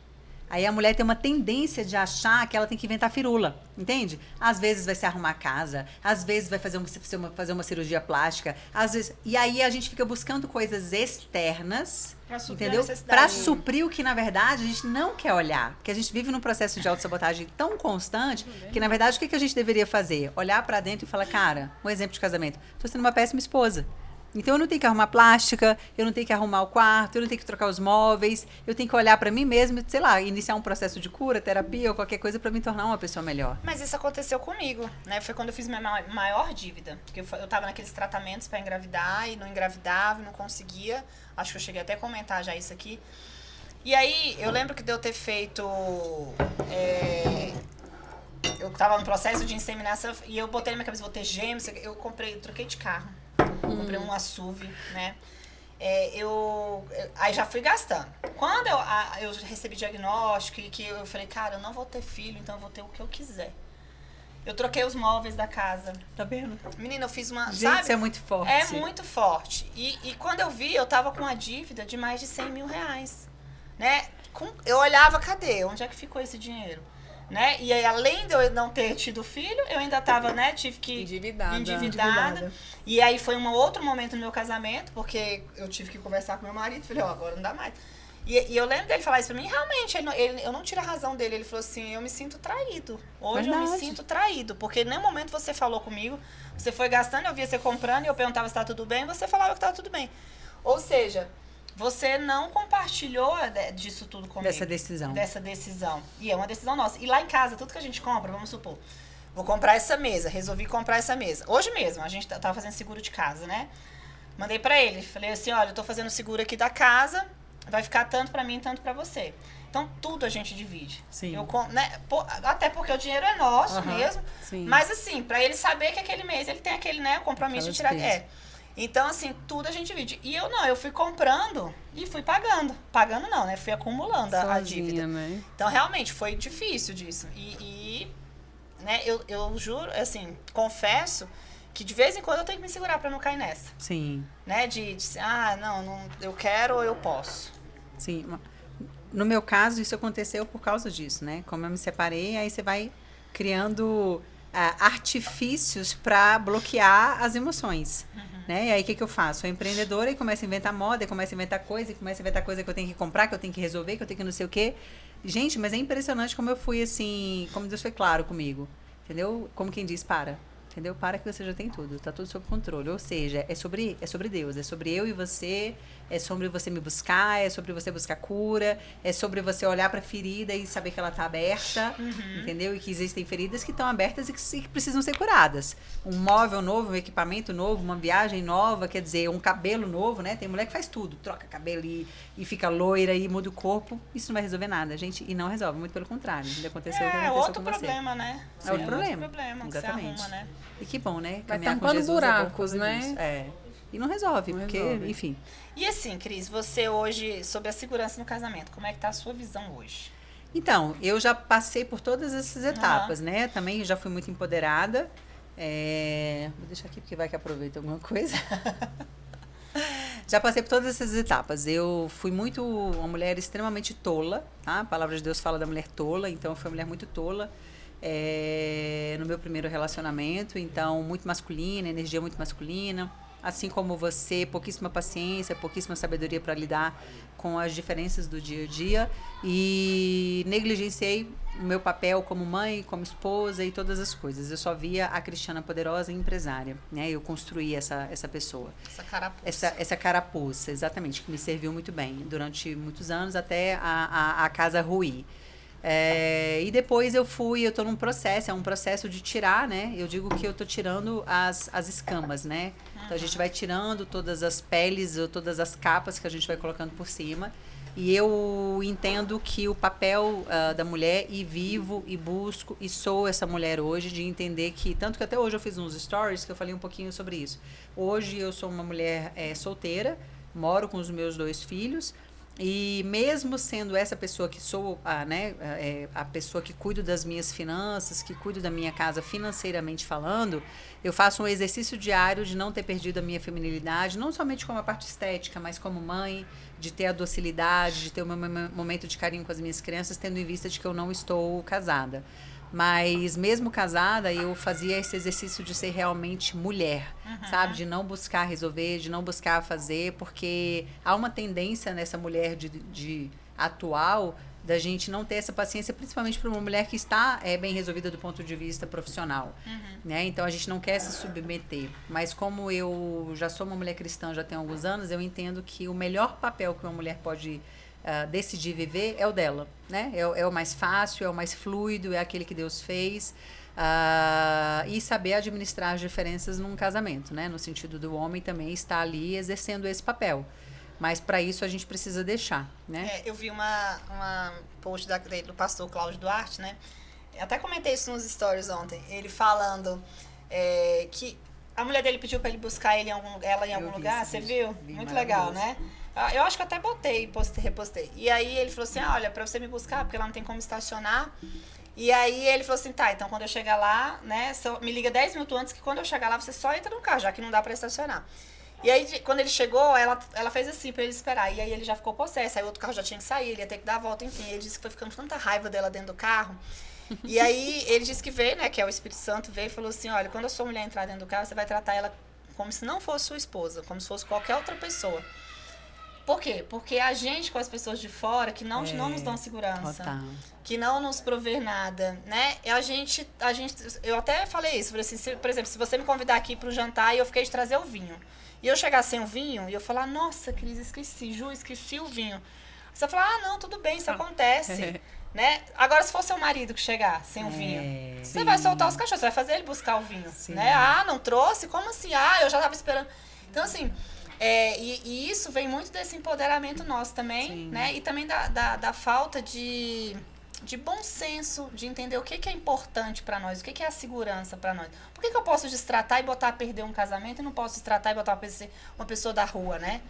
Aí a mulher tem uma tendência de achar que ela tem que inventar firula, entende? Às vezes vai se arrumar a casa, às vezes vai fazer uma cirurgia plástica, às vezes... E aí a gente fica buscando coisas externas, entendeu? Para suprir o que, na verdade, a gente não quer olhar. Porque a gente vive num processo de autossabotagem tão constante que, na verdade, o que a gente deveria fazer? Olhar para dentro e falar, cara, um exemplo de casamento, tô sendo uma péssima esposa. Então, eu não tenho que arrumar plástica, eu não tenho que arrumar o quarto, eu não tenho que trocar os móveis, eu tenho que olhar pra mim mesmo, sei lá, iniciar um processo de cura, terapia ou qualquer coisa pra me tornar uma pessoa melhor. Mas isso aconteceu comigo, né? Foi quando eu fiz minha maior dívida. Porque eu tava naqueles tratamentos pra engravidar e não engravidava, não conseguia. Acho que eu cheguei até a comentar já isso aqui. E aí, eu lembro que de eu ter feito... eu tava no processo de inseminação e eu botei na minha cabeça, vou ter gêmeos, eu troquei de carro. Comprei um SUV, né? Aí já fui gastando. Quando eu recebi diagnóstico e que eu falei, cara, eu não vou ter filho, então eu vou ter o que eu quiser. Eu troquei os móveis da casa. Tá vendo? Menina, eu fiz uma... Gente, sabe? isso é muito forte. É muito forte. E quando eu vi, eu tava com uma dívida de mais de 100 mil reais. Né? Eu olhava, cadê? Onde é que ficou esse dinheiro? Né? E aí, além de eu não ter tido filho, eu ainda tava, né, tive que... Endividada. E aí foi um outro momento no meu casamento, porque eu tive que conversar com meu marido, falei, agora não dá mais. E eu lembro dele falar isso pra mim, realmente, eu não tiro a razão dele, ele falou assim, eu me sinto traído. Hoje eu me sinto traído, porque em nenhum momento você falou comigo, você foi gastando, eu via você comprando, e eu perguntava se tá tudo bem, e você falava que tava tudo bem. Ou seja... Você não compartilhou disso tudo comigo. Dessa decisão. E é uma decisão nossa. E lá em casa, tudo que a gente compra, vamos supor, vou comprar essa mesa, resolvi comprar essa mesa. Hoje mesmo, a gente tava fazendo seguro de casa, né? Mandei pra ele, falei assim, olha, eu tô fazendo seguro aqui da casa, vai ficar tanto pra mim, tanto pra você. Então, tudo a gente divide. Sim. Até porque o dinheiro é nosso mesmo. Sim. Mas assim, pra ele saber que aquele mês ele tem aquele, né, compromisso de tirar... Então, assim, tudo a gente divide. E eu fui comprando e fui pagando. Pagando não, né? Fui acumulando a dívida. Né? Então, realmente, foi difícil disso. Né, eu juro, assim, confesso que de vez em quando eu tenho que me segurar pra não cair nessa. Sim. Né? Não, eu quero ou eu posso. Sim. No meu caso, isso aconteceu por causa disso, né? Como eu me separei, aí você vai criando artifícios para bloquear as emoções. Né? E aí, o que eu faço? Sou empreendedora e começo a inventar moda, e começo a inventar coisa que eu tenho que comprar, que eu tenho que resolver, que eu tenho que não sei o quê. Gente, mas é impressionante como eu fui assim, como Deus foi claro comigo. Entendeu? Como quem diz, para. Entendeu? Para que você já tem tudo. Tá tudo sob controle. Ou seja, é sobre Deus. É sobre eu e você. É sobre você me buscar. É sobre você buscar cura. É sobre você olhar pra ferida e saber que ela tá aberta. Entendeu? E que existem feridas que estão abertas e que precisam ser curadas. Um móvel novo, um equipamento novo, uma viagem nova, quer dizer, um cabelo novo, né? Tem mulher que faz tudo. Troca cabelo e fica loira e muda o corpo. Isso não vai resolver nada, gente. E não resolve. Muito pelo contrário. Aconteceu o que aconteceu outro com problema, né? É outro problema. Outro problema que você Exatamente. arruma, né? E que bom, né? Vai Caminhar com tampando Jesus buracos, é bom por causa né? disso. E não resolve, porque, enfim. E assim, Cris, você hoje, sobre a segurança no casamento, como é que tá a sua visão hoje? Então, eu já passei por todas essas etapas, né? Também já fui muito empoderada. Vou deixar aqui porque vai que aproveita alguma coisa. Já passei por todas essas etapas. Eu fui uma mulher extremamente tola, tá? A palavra de Deus fala da mulher tola, então eu fui uma mulher muito tola. No meu primeiro relacionamento, então muito masculina, energia muito masculina, assim como você, pouquíssima paciência, pouquíssima sabedoria para lidar com as diferenças do dia a dia, e negligenciei o meu papel como mãe, como esposa e todas as coisas. Eu só via a Cristiana poderosa e empresária, né? Eu construí essa pessoa. Essa carapuça. Essa carapuça, exatamente, que me serviu muito bem durante muitos anos até a casa ruir. E depois eu tô num processo, é um processo de tirar, né? Eu digo que eu tô tirando as escamas, né? Então a gente vai tirando todas as peles ou todas as capas que a gente vai colocando por cima E eu entendo que o papel da mulher, e vivo, e busco, e sou essa mulher hoje, de entender que, tanto que até hoje eu fiz uns stories que eu falei um pouquinho sobre isso. Hoje eu sou uma mulher solteira, moro com os meus 2 filhos, e mesmo sendo essa pessoa que sou, a pessoa que cuido das minhas finanças, que cuido da minha casa financeiramente falando, eu faço um exercício diário de não ter perdido a minha feminilidade, não somente como a parte estética, mas como mãe, de ter a docilidade, de ter o meu momento de carinho com as minhas crianças, tendo em vista de que eu não estou casada. Mas mesmo casada, eu fazia esse exercício de ser realmente mulher, sabe? De não buscar resolver, de não buscar fazer, porque há uma tendência nessa mulher de atual da gente não ter essa paciência, principalmente para uma mulher que está bem resolvida do ponto de vista profissional, né? Então a gente não quer se submeter. Mas como eu já sou uma mulher cristã já tem alguns anos, eu entendo que o melhor papel que uma mulher pode decidir viver é o dela, né? É o mais fácil, é o mais fluido, é aquele que Deus fez. E saber administrar as diferenças num casamento, né? No sentido do homem também estar ali exercendo esse papel. Mas para isso a gente precisa deixar, né? Eu vi uma post do pastor Cláudio Duarte, né? Eu até comentei isso nos stories ontem. Ele falando que a mulher dele pediu para ele buscar ela em algum lugar. Você viu? Muito legal, né? Eu acho que eu até botei, repostei. E aí ele falou assim, olha, para você me buscar, porque lá não tem como estacionar. E aí ele falou assim, tá, então quando eu chegar lá, né, me liga 10 minutos antes, que quando eu chegar lá você só entra no carro, já que não dá para estacionar. E aí, quando ele chegou, ela fez assim pra ele esperar. E aí ele já ficou possesso. Aí o outro carro já tinha que sair, ele ia ter que dar a volta, enfim. Ele disse que foi ficando com tanta raiva dela dentro do carro. E aí ele disse que veio, né, que é o Espírito Santo, veio e falou assim, olha, quando a sua mulher entrar dentro do carro, você vai tratar ela como se não fosse sua esposa, como se fosse qualquer outra pessoa. Por quê? Porque a gente, com as pessoas de fora, que não nos dão segurança, que não nos prover nada, né? Eu até falei isso, falei assim, por exemplo, se você me convidar aqui pro jantar e eu fiquei de trazer o vinho, e eu chegar sem o vinho, e eu falar, nossa, Cris, esqueci o vinho. Você vai falar, não, tudo bem, isso acontece, né? Agora, se for seu marido que chegar sem o vinho, você vai soltar os cachorros, você vai fazer ele buscar o vinho, né? Não trouxe? Como assim? Eu já tava esperando. Então, assim... E isso vem muito desse empoderamento nosso também, né? E também da falta de bom senso, de entender o que é importante para nós, o que é a segurança para nós. Por que eu posso destratar e botar a perder um casamento e não posso destratar e botar uma pessoa da rua, né?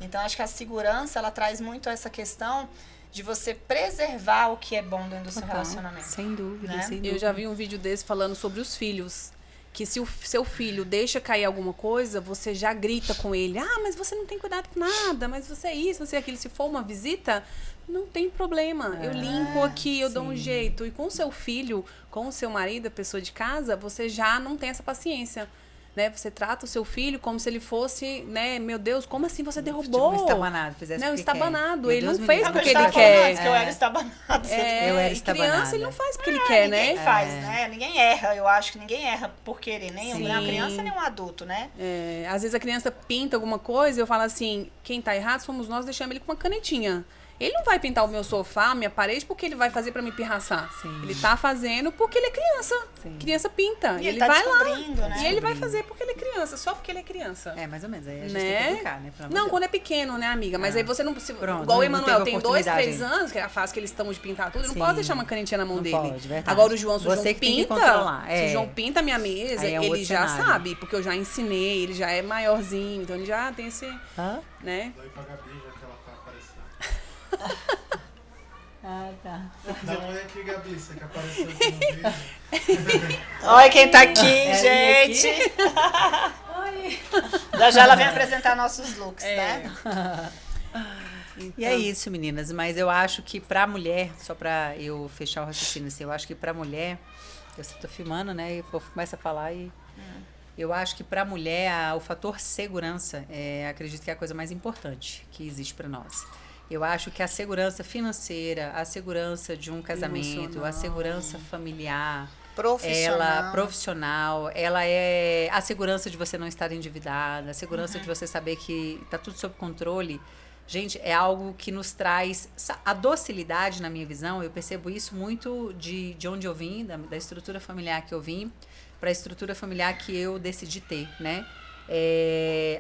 Então, acho que a segurança, ela traz muito essa questão de você preservar o que é bom dentro do seu relacionamento. Sem dúvida, né? sem dúvida. Eu já vi um vídeo desse falando sobre os filhos. Que se o seu filho deixa cair alguma coisa, você já grita com ele. Mas você não tem cuidado com nada, mas você é isso, você é aquilo. Se for uma visita, não tem problema. Eu limpo aqui, eu dou um jeito. E com o seu filho, com o seu marido, a pessoa de casa, você já não tem essa paciência. Né? Você trata o seu filho como se ele fosse, né? Meu Deus, como assim você derrubou? Tipo, um estabanado, fizesse não, estabanado. Ele Deus não fez porque ele quer. quer. Que eu era estabanado. Eu era estabanada. Criança, ele não faz porque ele quer, ninguém né? faz, né? Ninguém erra. Eu acho que ninguém erra por querer. Nem uma criança, nem um adulto, né? Às vezes a criança pinta alguma coisa e eu falo assim, quem tá errado somos nós, deixamos ele com uma canetinha. Ele não vai pintar o meu sofá, a minha parede, porque ele vai fazer pra me pirraçar. Ele tá fazendo porque ele é criança. Criança pinta. E ele tá vai lá. né? E ele vai fazer porque ele é criança, só porque ele é criança. Mais ou menos. Aí a gente né? tem que educar, né? Não, quando é pequeno, né, amiga? Mas aí você não... Pronto, igual o não Emanuel, teve tem 2, 3 oportunidade. anos, que é a fase que eles estão de pintar tudo. Eu não posso deixar uma canetinha na mão Não dele. pode, verdade. Agora o João, se o Você João que tem que pinta... controlar. Se o João pinta a minha mesa, Aí é ele outro já cenário. sabe. Porque eu já ensinei, ele já é maiorzinho. Então ele já tem esse... Né? Dói pra Gabi, já que ela tá aparecendo. Tá. Dá um oi aqui, Gabi, você que apareceu aqui no vídeo. Olha quem tá aqui, gente. Oi. Já ela vem apresentar nossos looks, né? E é isso, meninas. Mas eu acho que pra mulher, só pra eu fechar o raciocínio assim, eu acho que pra mulher, eu tô filmando, né? E começa a falar e... Eu acho que pra mulher, o fator segurança, acredito que é a coisa mais importante que existe pra nós. Eu acho que a segurança financeira, a segurança de um casamento, a segurança familiar, profissional, ela é a segurança de você não estar endividada, a segurança de você saber que está tudo sob controle. Gente, é algo que nos traz a docilidade, na minha visão. Eu percebo isso muito de onde eu vim, da estrutura familiar que eu vim, para a estrutura familiar que eu decidi ter, né?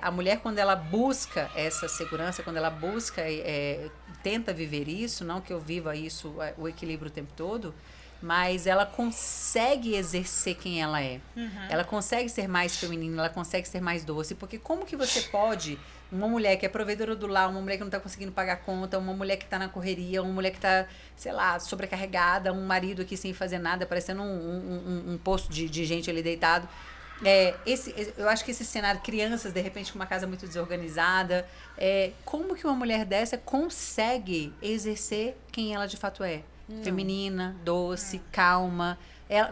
A mulher, quando ela busca essa segurança, quando ela busca, tenta viver isso, não que eu viva isso, o equilíbrio o tempo todo, mas ela consegue exercer quem ela é. Ela consegue ser mais feminina, ela consegue ser mais doce, porque como que você pode, uma mulher que é provedora do lar, uma mulher que não está conseguindo pagar conta, uma mulher que está na correria, uma mulher que está, sei lá, sobrecarregada, um marido aqui sem fazer nada, parecendo um posto de gente ali deitado. Eu acho que esse cenário, crianças, de repente, com uma casa muito desorganizada, como que uma mulher dessa consegue exercer quem ela de fato é? Feminina, doce, calma.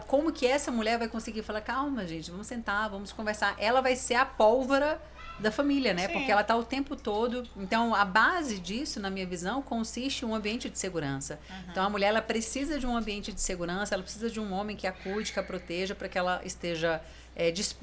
Como que essa mulher vai conseguir falar, calma, gente, vamos sentar, vamos conversar. Ela vai ser a pólvora da família, né? Sim. Porque ela está o tempo todo. Então, a base disso, na minha visão, consiste em um ambiente de segurança. Então, a mulher, ela precisa de um ambiente de segurança, ela precisa de um homem que a cuide, que a proteja, para que ela esteja...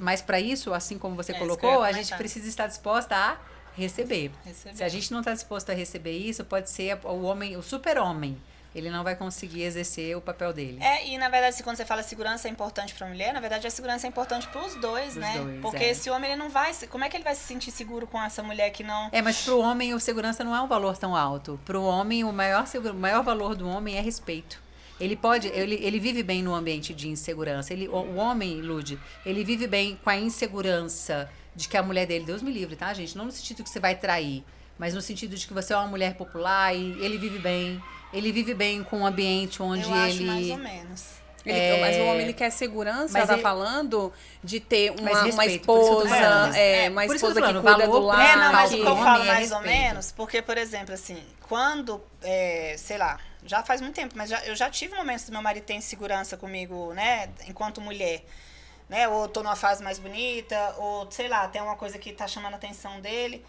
mas para isso, assim como você colocou, a gente precisa estar disposta a receber. Se a gente não está disposto a receber isso, pode ser o homem, o super-homem. Ele não vai conseguir exercer o papel dele. E na verdade, quando você fala segurança é importante para a mulher, na verdade a segurança é importante para os dois, né? Porque esse homem, ele não vai... Como é que ele vai se sentir seguro com essa mulher que não... Mas para o homem, o segurança não é um valor tão alto. Para o homem, o maior valor do homem é respeito. Ele vive bem no ambiente de insegurança. O homem, Lud, ele vive bem com a insegurança de que a mulher dele, Deus me livre, tá, gente? Não no sentido que você vai trair, mas no sentido de que você é uma mulher popular e ele vive bem. Ele vive bem com um ambiente onde eu acho mais ou menos. Mas o homem, ele quer segurança, ela tá falando de ter uma esposa, uma esposa que cuida do lar. Mas o que eu falo mais ou menos, porque, por exemplo, assim, quando, sei lá, já faz muito tempo, mas eu já tive momentos que meu marido tem segurança comigo, né, enquanto mulher, né, ou tô numa fase mais bonita, ou, sei lá, tem uma coisa que tá chamando a atenção dele.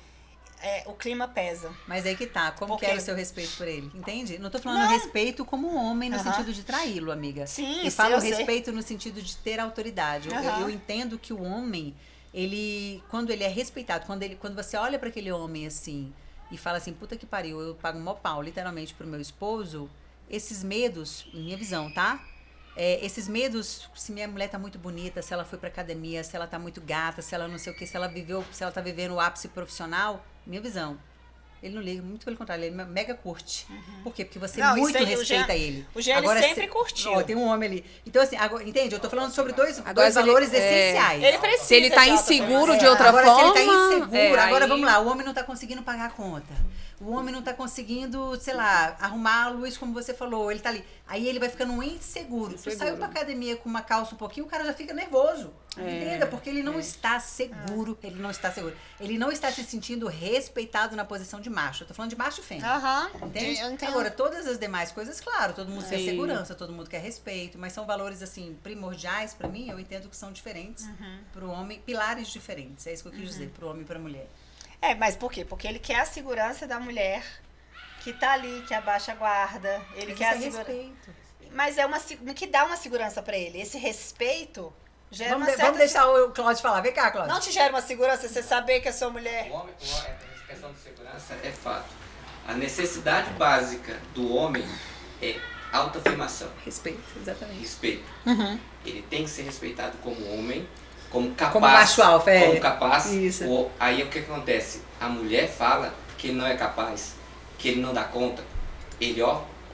O clima pesa. Mas aí que tá. Como que é o seu respeito por ele? Entende? Não tô falando respeito como homem no sentido de traí-lo, amiga. Sim, eu falo respeito no sentido de ter autoridade. Eu entendo que o homem, quando ele é respeitado, quando você olha para aquele homem assim e fala assim, puta que pariu, eu pago mó pau, literalmente, pro meu esposo, esses medos, minha visão, tá? Esses medos, se minha mulher tá muito bonita, se ela foi pra academia, se ela tá muito gata, se ela não sei o que, se ela tá vivendo o ápice profissional, minha visão. Ele não liga, muito pelo contrário, ele mega curte. Por quê? Porque você muito respeita ele. O Jean agora, sempre curtiu. Tem um homem ali. Então, assim, agora, entende? Eu tô falando sobre dois valores essenciais. Ele precisa. Se ele tá inseguro de outra forma... Se ele tá inseguro, agora vamos lá, o homem não tá conseguindo pagar a conta. O homem não tá conseguindo, sei lá, arrumar a luz, como você falou. Ele tá ali. Aí ele vai ficando inseguro. Tu saiu pra academia com uma calça um pouquinho, o cara já fica nervoso. Entenda? Porque ele não está seguro. Ele não está seguro. Ele não está se sentindo respeitado na posição de macho. Eu tô falando de macho e fêmea. Entende? Agora, todas as demais coisas, claro, todo mundo quer segurança, todo mundo quer respeito, mas são valores, assim, primordiais pra mim, eu entendo que são diferentes pro homem, pilares diferentes. É isso que eu quis dizer, pro homem e pra mulher. Mas por quê? Porque ele quer a segurança da mulher que tá ali, que abaixa a guarda. Ele quer respeito. Mas que dá uma segurança pra ele. Esse respeito gera uma certa... Vamos deixar o Cláudio falar. Vem cá, Cláudio. Não te gera uma segurança você saber que a sua mulher... A questão de segurança é fato. A necessidade básica do homem é autoafirmação. Respeito, exatamente. Respeito. Ele tem que ser respeitado como homem, como capaz. Como macho alfa, como capaz. Isso. Aí o que acontece? A mulher fala que ele não é capaz, que ele não dá conta. Ele,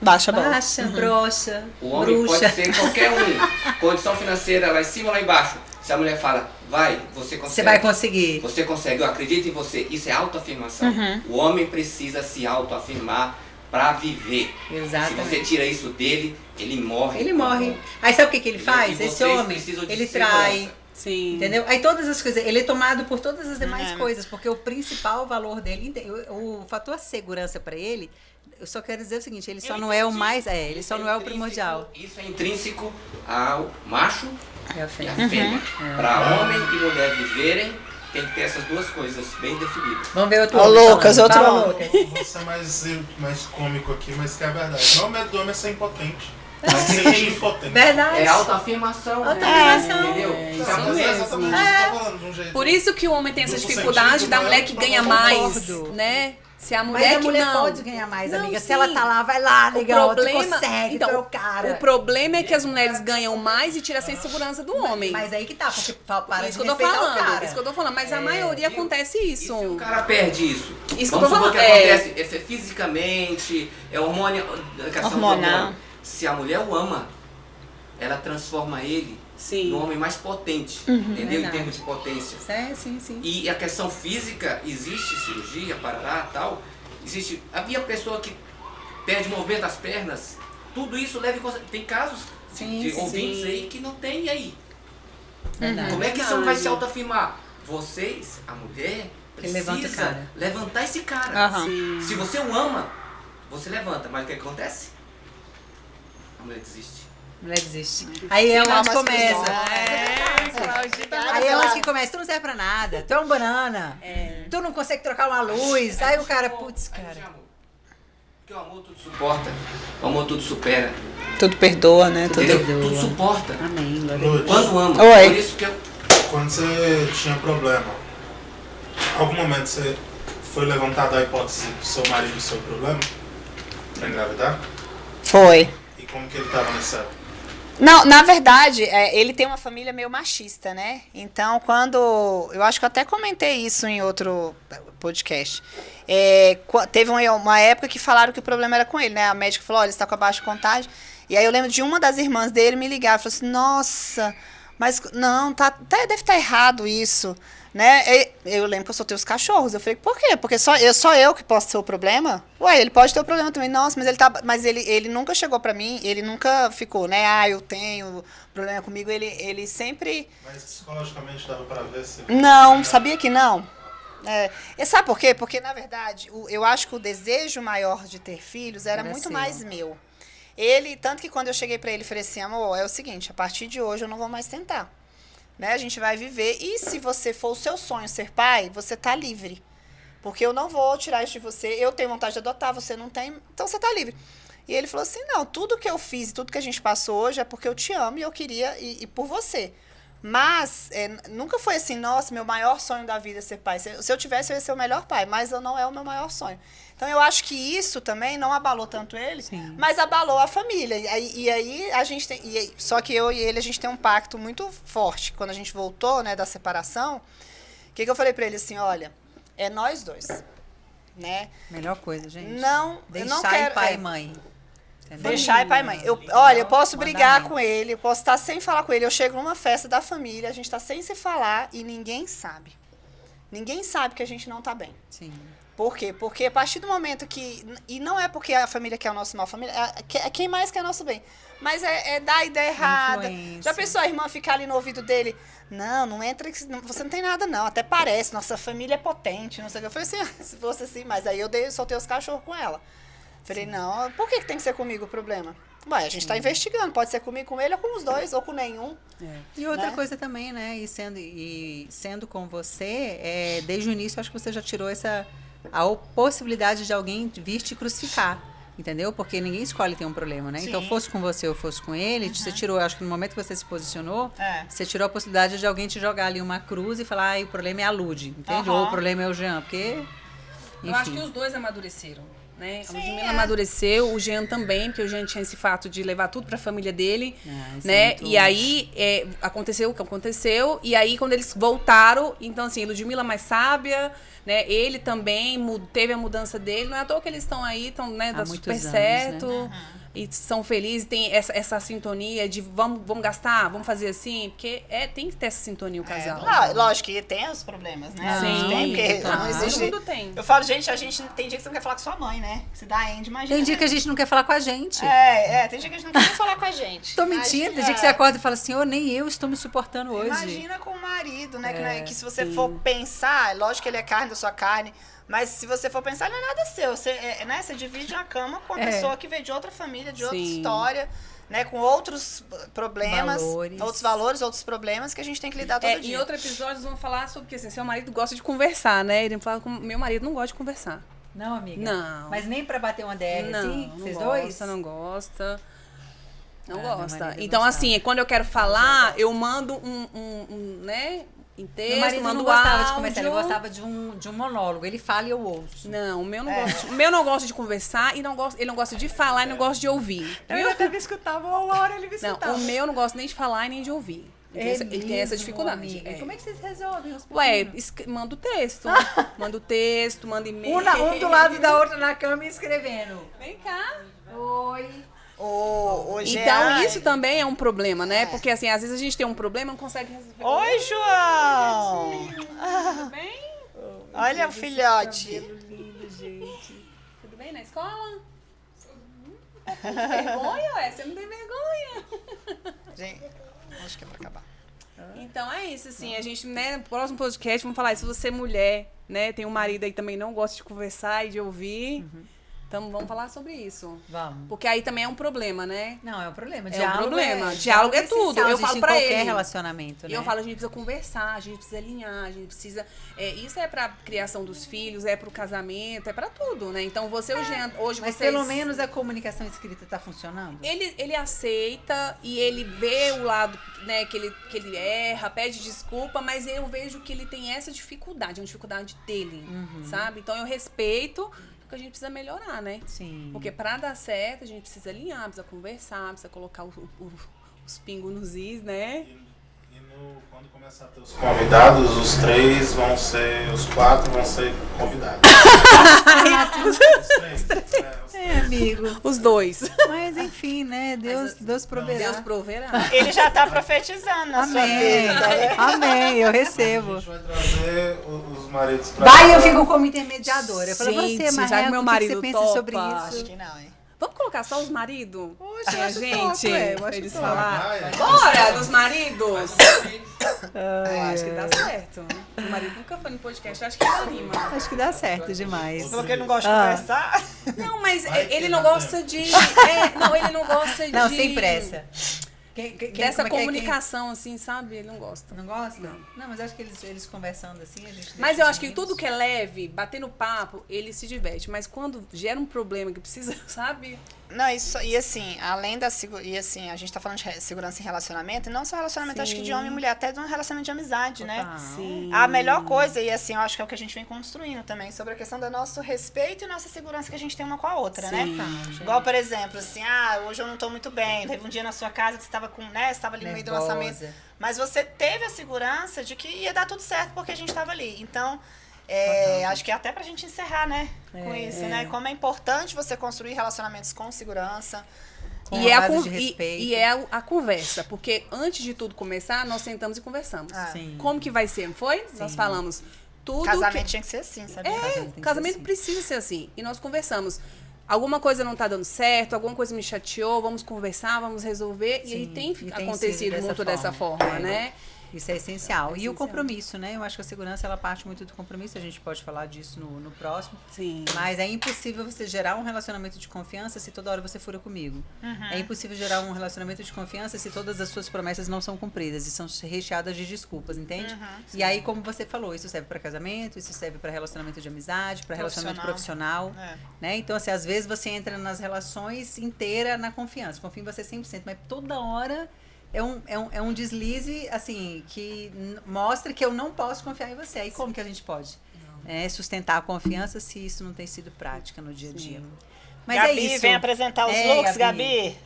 baixa a bola. Broxa. O homem pode ser qualquer um. Condição financeira lá em cima ou lá embaixo. Se a mulher fala, vai, você consegue. Você vai conseguir. Você consegue, eu acredito em você. Isso é autoafirmação. O homem precisa se autoafirmar para viver. Exatamente. Se você tira isso dele, ele morre. Ele morre. Aí sabe o que ele faz? Esse homem, ele trai. Sim. Entendeu? Aí todas as coisas, ele é tomado por todas as demais coisas, porque o principal valor dele, o fator segurança para ele, eu só quero dizer o seguinte, ele só não é o mais, ele só não é o primordial. Isso é intrínseco ao macho e a fêmea. Para homem e mulher viverem, tem que ter essas duas coisas bem definidas. Vamos ver outro Lucas, outro Lucas. Vou ser mais cômico aqui, mas que é verdade. Não, medo do homem é ser impotente. Mas ser impotente. Verdade. É autoafirmação. Entendeu? Por isso que o homem tem essa dificuldade da mulher que ganha mais, né? Se a mulher Mas a mulher não, pode ganhar mais, não, amiga. sim. Se ela tá lá, vai lá, negão, tu problema- consegue, então, tu é o cara. O problema é que as mulheres ganham mais e tira essa insegurança do homem. Mas aí que tá, porque para Isso de que eu tô respeitar o falando, cara. isso que eu tô falando. Mas a maioria acontece E isso. se o cara perde isso? Isso que eu Vamos tô supor que falando, acontece fisicamente, é hormônio, questão do Hormonal. hormônio. Se a mulher o ama, ela transforma ele Sim. no homem mais potente, entendeu? Em Verdade. termos de potência. Sim. E a questão física, existe cirurgia, parará, tal. Existe. Havia pessoa que perde movimento das pernas. Tudo isso leva em consideração. Tem casos de Sim. ouvintes aí que não tem aí. Verdade. Como é que você vai se autoafirmar? Vocês, a mulher, Que levanta o precisa cara. levantar esse cara. Aham. Sim. Se você o ama, você levanta. Mas o que acontece? A mulher desiste. Mulher desiste. Aí é onde começa. Aí é onde que começa. Tu não serve pra nada. Tu é um banana. Tu não consegue trocar uma luz. Aí o cara, putz, Aí existe cara. amor. Porque o amor tudo suporta. O amor tudo supera. Tudo perdoa, né? Tudo... Entendeu? perdoa. Tudo suporta. Amém, glória a Lourdes, Quando ama. Oi. Por isso que eu. quando você tinha problema, algum momento você foi levantada a hipótese do seu marido ser o problema? Pra engravidar? Foi. E como que ele tava nessa época? Não, na verdade, ele tem uma família meio machista, né? Então, quando... Eu acho que eu até comentei isso em outro podcast. Teve uma época que falaram que o problema era com ele, né? A médica falou, olha, ele está com a baixa contagem. E aí eu lembro de uma das irmãs dele me ligar e falou assim, nossa, mas não, deve estar errado isso, né? Eu lembro que eu soltei os cachorros. Eu falei, por quê? Porque só eu que posso ter o problema? Ué, ele pode ter o problema também. Nossa, mas ele nunca chegou pra mim, ele nunca ficou, né? Ah, eu tenho problema comigo. Ele sempre... Mas psicologicamente dava pra ver se... Não, sabia que não? E sabe por quê? Porque, na verdade, eu acho que o desejo maior de ter filhos era muito seu. mais meu. Tanto que quando eu cheguei pra ele, falei assim, amor, é o seguinte, a partir de hoje eu não vou mais tentar. Né? A gente vai viver. E se você for o seu sonho ser pai, você tá livre. Porque eu não vou tirar isso de você. Eu tenho vontade de adotar, você não tem, então você tá livre. E ele falou assim, não, tudo que eu fiz, tudo que a gente passou hoje é porque eu te amo e eu queria e por você. Mas nunca foi assim, nossa, meu maior sonho da vida é ser pai. Se eu tivesse, eu ia ser o melhor pai, mas eu não é o meu maior sonho. Então, eu acho que isso também não abalou tanto ele, Sim. mas abalou a família. E aí, a gente tem... Só que eu e ele, a gente tem um pacto muito forte. Quando a gente voltou, né, da separação, o que eu falei pra ele assim, olha, é nós dois, né? Melhor coisa, gente. Eu não Deixar quero... pai e mãe. Entendeu? Deixar pai e mãe. Olha, eu posso brigar Mandamento. com ele, eu posso estar sem falar com ele. Eu chego numa festa da família, a gente tá sem se falar e ninguém sabe. Ninguém sabe que a gente não tá bem. Sim. Por quê? Porque a partir do momento que... E não é porque a família quer o nosso mal, a família é quem mais quer nosso bem. Mas é dar a ideia errada. Influência. Já pensou a irmã ficar ali no ouvido dele? Não entra, você não tem nada não, até parece, nossa família é potente, não sei o que. Eu falei assim, se fosse assim, mas aí eu soltei os cachorros com ela. Falei, não, por que tem que ser comigo o problema? Ué, a gente tá investigando, pode ser comigo, com ele ou com os dois, ou com nenhum. E outra Né? coisa também, né? Sendo com você, desde o início, acho que você já tirou a possibilidade de alguém vir te crucificar. Entendeu? Porque ninguém escolhe ter um problema, né? Sim. Então, fosse com você ou fosse com ele, você tirou, acho que no momento que você se posicionou, É. você tirou a possibilidade de alguém te jogar ali uma cruz e falar, o problema é a Lude, entende? Aham. Ou o problema é o Jean, porque... Enfim. Eu acho que os dois amadureceram, né? A Sim, Ludmilla amadureceu, o Jean também, porque o Jean tinha esse fato de levar tudo pra família dele, Isso né? é muito- E aí aconteceu o que aconteceu, e aí quando eles voltaram, então assim, Ludmilla mais sábia, né? Ele também teve a mudança dele, não é à toa que eles estão aí, estão, né, dá muitos super anos, certo. né? E são felizes, tem essa sintonia de vamos gastar, vamos fazer assim, porque tem que ter essa sintonia o casal. Lógico que tem os problemas, né? A gente Sim, tem, porque claro. não existe... Todo mundo tem. Eu falo, gente, a gente tem dia que você não quer falar com sua mãe, né? Se dá end, imagina. Tem dia que a gente não quer falar com a gente. Tem dia que a gente não quer nem falar com a gente. Tô mentindo, tem dia que você acorda e fala assim, nem eu estou me suportando hoje. Imagina com o marido, né? Que se você for pensar, lógico que ele é carne da sua carne, mas se você for pensar, não é nada seu. Você divide uma cama com uma pessoa que veio de outra família, de outra Sim. história, né? Com outros problemas, Valores. outros valores, outros problemas que a gente tem que lidar todo Em dia. outro episódio, vamos falar sobre que assim, seu marido gosta de conversar, né? Ele fala que meu marido não gosta de conversar. Não, amiga? Não. Mas nem pra bater uma DR Não, assim? não Vocês gosta, dois? não gosta. Não Meu gosta. marido Então, gostava. assim, quando eu quero falar, eu mando né? em Meu texto, marido manda não o gostava de áudio. conversar, ele gostava de um monólogo. Ele fala e eu ouço. Não, o meu não gosta. O meu não gosta de conversar e ele não gosta de falar e não gosta de ouvir. Eu até me escutava, uma hora ele me escutava. Não, o meu não gosta nem de falar e nem de ouvir. Ele tem essa dificuldade. Amiga. É. Como é que vocês resolvem os Ué, pepinos? manda o texto. Manda o texto, manda e-mail. Um do lado da outra na cama e escrevendo. Vem cá. Oi. O Então, Jean, isso também é um problema, né? Porque, assim, às vezes a gente tem um problema e não consegue resolver. Oi, João! Tudo bem? Olha o filhote. Lindo, gente. Tudo bem na escola? Tem vergonha, ué? Você não tem vergonha. Gente, acho que é pra acabar. Então é isso, assim, a gente, né, no próximo podcast vamos falar, se você é mulher, né, tem um marido aí que também não gosta de conversar e de ouvir, então vamos falar sobre isso. Vamos. Porque aí também é um problema, né? Não, é um problema. É um problema. Diálogo é tudo. essencial, Eu existe falo em pra qualquer ele. relacionamento, E né? eu falo, a gente precisa conversar, a gente precisa alinhar, a gente precisa... isso é pra criação dos filhos, é pro casamento, é pra tudo, né? Então você, hoje Mas vocês... pelo menos a comunicação escrita tá funcionando? Ele aceita e ele vê o lado, né, que ele erra, pede desculpa, mas eu vejo que ele tem essa dificuldade, é uma dificuldade dele, sabe? Então eu respeito, porque a gente precisa melhorar, né? Sim. Porque pra dar certo, a gente precisa alinhar, precisa conversar, precisa colocar os pingos nos is, né? Quando começar a ter os convidados, os 4 vão ser convidados. Os 3. É, amigo. Os dois. Mas enfim, né? Deus proverá. Deus proverá. Ele já tá profetizando na sua Amém. vida. Né? Amém, eu A recebo. gente vai trazer os maridos pra Vai, cá. eu fico como intermediadora. Eu falo, Gente, você, já Marreco, que meu o que marido você pensa topa. sobre Acho isso? que não, hein? Vamos colocar só os maridos? Oxe, eu a acho gente, top, eu acho eles top. falar. Vai, Bora, dos maridos! Ai, Eu acho que dá certo. Meu marido nunca foi no podcast, eu acho que ele anima. Acho que dá certo demais. Porque ele não gosta de Ah. conversar. Não, mas Vai que ele dá não gosta de... não, ele não gosta de... Não, sem pressa. Dessa como é que é? comunicação, assim, sabe? Ele não gosta. Não gosta? Não, mas acho que eles conversando assim, a gente Mas deixa eu os acho que meninos. tudo que é leve, batendo papo, ele se diverte. Mas quando gera um problema que precisa, sabe? Não, isso, e assim, além da e assim, a gente tá falando de segurança em relacionamento, e não só relacionamento, acho que de homem e mulher, até de um relacionamento de amizade, né? Total. Sim. A melhor coisa, e assim, eu acho que é o que a gente vem construindo também, sobre a questão do nosso respeito e nossa segurança que a gente tem uma com a outra, né? Sim. Igual, por exemplo, assim, hoje eu não tô muito bem, teve um dia na sua casa que você estava com, né, você estava ali no meio do Nervosa. lançamento, mas você teve a segurança de que ia dar tudo certo porque a gente estava ali. Então, acho que é até pra gente encerrar, né, com isso, né? Como é importante você construir relacionamentos com segurança. Com E é, a a, base con- de respeito. e é a conversa, porque antes de tudo começar, nós sentamos e conversamos. Sim. Como que vai ser, não foi? Nós falamos tudo Casamento que... tinha que ser assim, sabe? Casamento tem que Casamento ser assim. precisa ser assim. E nós conversamos. Alguma coisa não tá dando certo, alguma coisa me chateou, vamos conversar, vamos resolver. E aí Sim, tem e tem acontecido sido muito dessa forma, né? Isso é essencial. E o essencial. compromisso, né? Eu acho que a segurança, ela parte muito do compromisso. A gente pode falar disso no próximo. Sim. Mas é impossível você gerar um relacionamento de confiança se toda hora você fura comigo. É impossível gerar um relacionamento de confiança se todas as suas promessas não são cumpridas e são recheadas de desculpas, entende? E aí, como você falou, isso serve para casamento, isso serve para relacionamento de amizade, para relacionamento profissional. Né? Então, assim, às vezes você entra nas relações inteira na confiança. Confia em você 100%, mas toda hora é um deslize, assim, que mostra que eu não posso confiar em você. Aí como que a gente pode sustentar a confiança se isso não tem sido prática no dia a dia? Mas Gabi, é isso. vem apresentar os looks, Gabi.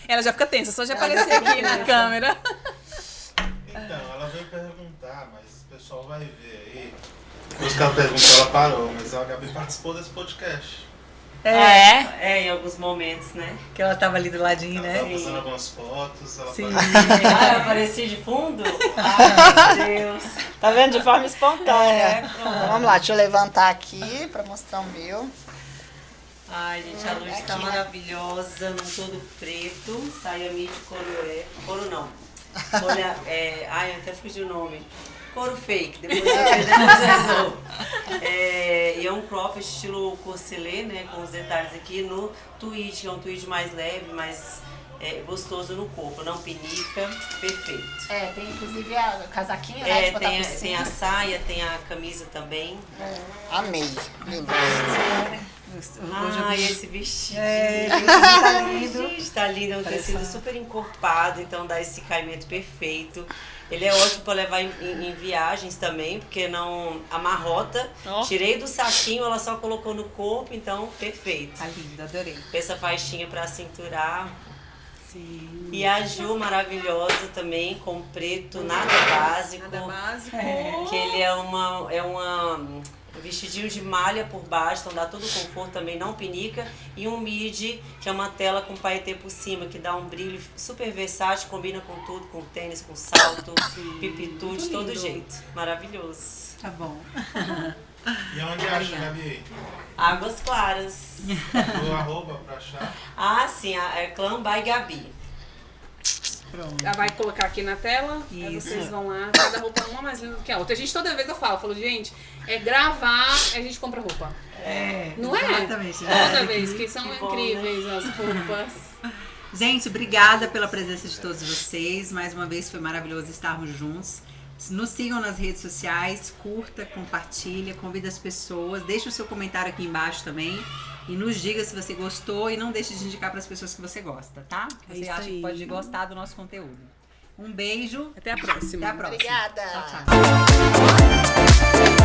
Ela já fica tensa, só de aparecer aqui na câmera. Então, ela veio perguntar, mas o pessoal vai ver aí. Depois que ela perguntou, ela parou, mas a Gabi participou desse podcast. Em alguns momentos, né? Que ela tava ali do ladinho, Ela né? tava fazendo algumas fotos, ela Sim. Ah, eu apareci de fundo? Ai, meu Deus. Tá vendo? De forma espontânea. Pronto. Então, vamos lá, deixa eu levantar aqui pra mostrar o meu. Ai, gente, a luz tá Aqui, né? maravilhosa, num todo preto. Saia midi couro não. Olha, ai, eu até fugi o nome. Couro fake, depois eu resolvo. E é um crop estilo corselet, né? Com os detalhes aqui no tweed, que é um tweed mais leve, mais gostoso no corpo, não pinica, perfeito. Tem inclusive a casaquinha, né? De botar por Tem cima. a saia, tem a camisa também. Amei. Lindo. Ai, esse vestido. Tá lindo. Gente, tá lindo, é um Parece tecido uma- super encorpado, então dá esse caimento perfeito. Ele é ótimo para levar em viagens também, porque não amarrota. Ó. Tirei do saquinho, ela só colocou no corpo, então perfeito. Tá lindo, adorei. Essa faixinha para cinturar. Sim. E a Ju, maravilhosa também, com preto, nada básico. Nada básico. Que ele é um vestidinho de malha por baixo, então dá todo o conforto também, não pinica. E um midi, que é uma tela com paetê por cima, que dá um brilho super versátil, combina com tudo, com tênis, com salto, pipitu, de todo jeito. Maravilhoso. Tá bom. E onde acha, Gabi? Águas Claras. O arroba pra achar. Ah, sim, é Clã by Gabi. Pronto. Ela vai colocar aqui na tela, aí Isso. vocês vão lá, cada roupa uma mais linda do que a outra. A gente, toda vez eu falo, gente, é gravar, a gente compra roupa. Não é? Exatamente. Toda vez, que são Que bom, incríveis as roupas. Gente, obrigada pela presença de todos vocês. Mais uma vez foi maravilhoso estarmos juntos. Nos sigam nas redes sociais, curta, compartilha, convida as pessoas, deixa o seu comentário aqui embaixo também e nos diga se você gostou e não deixe de indicar para as pessoas que você gosta, tá? É Você isso acha aí. que pode gostar do nosso conteúdo. Um beijo, Até a próxima. até a próxima. Obrigada. Tchau, tchau.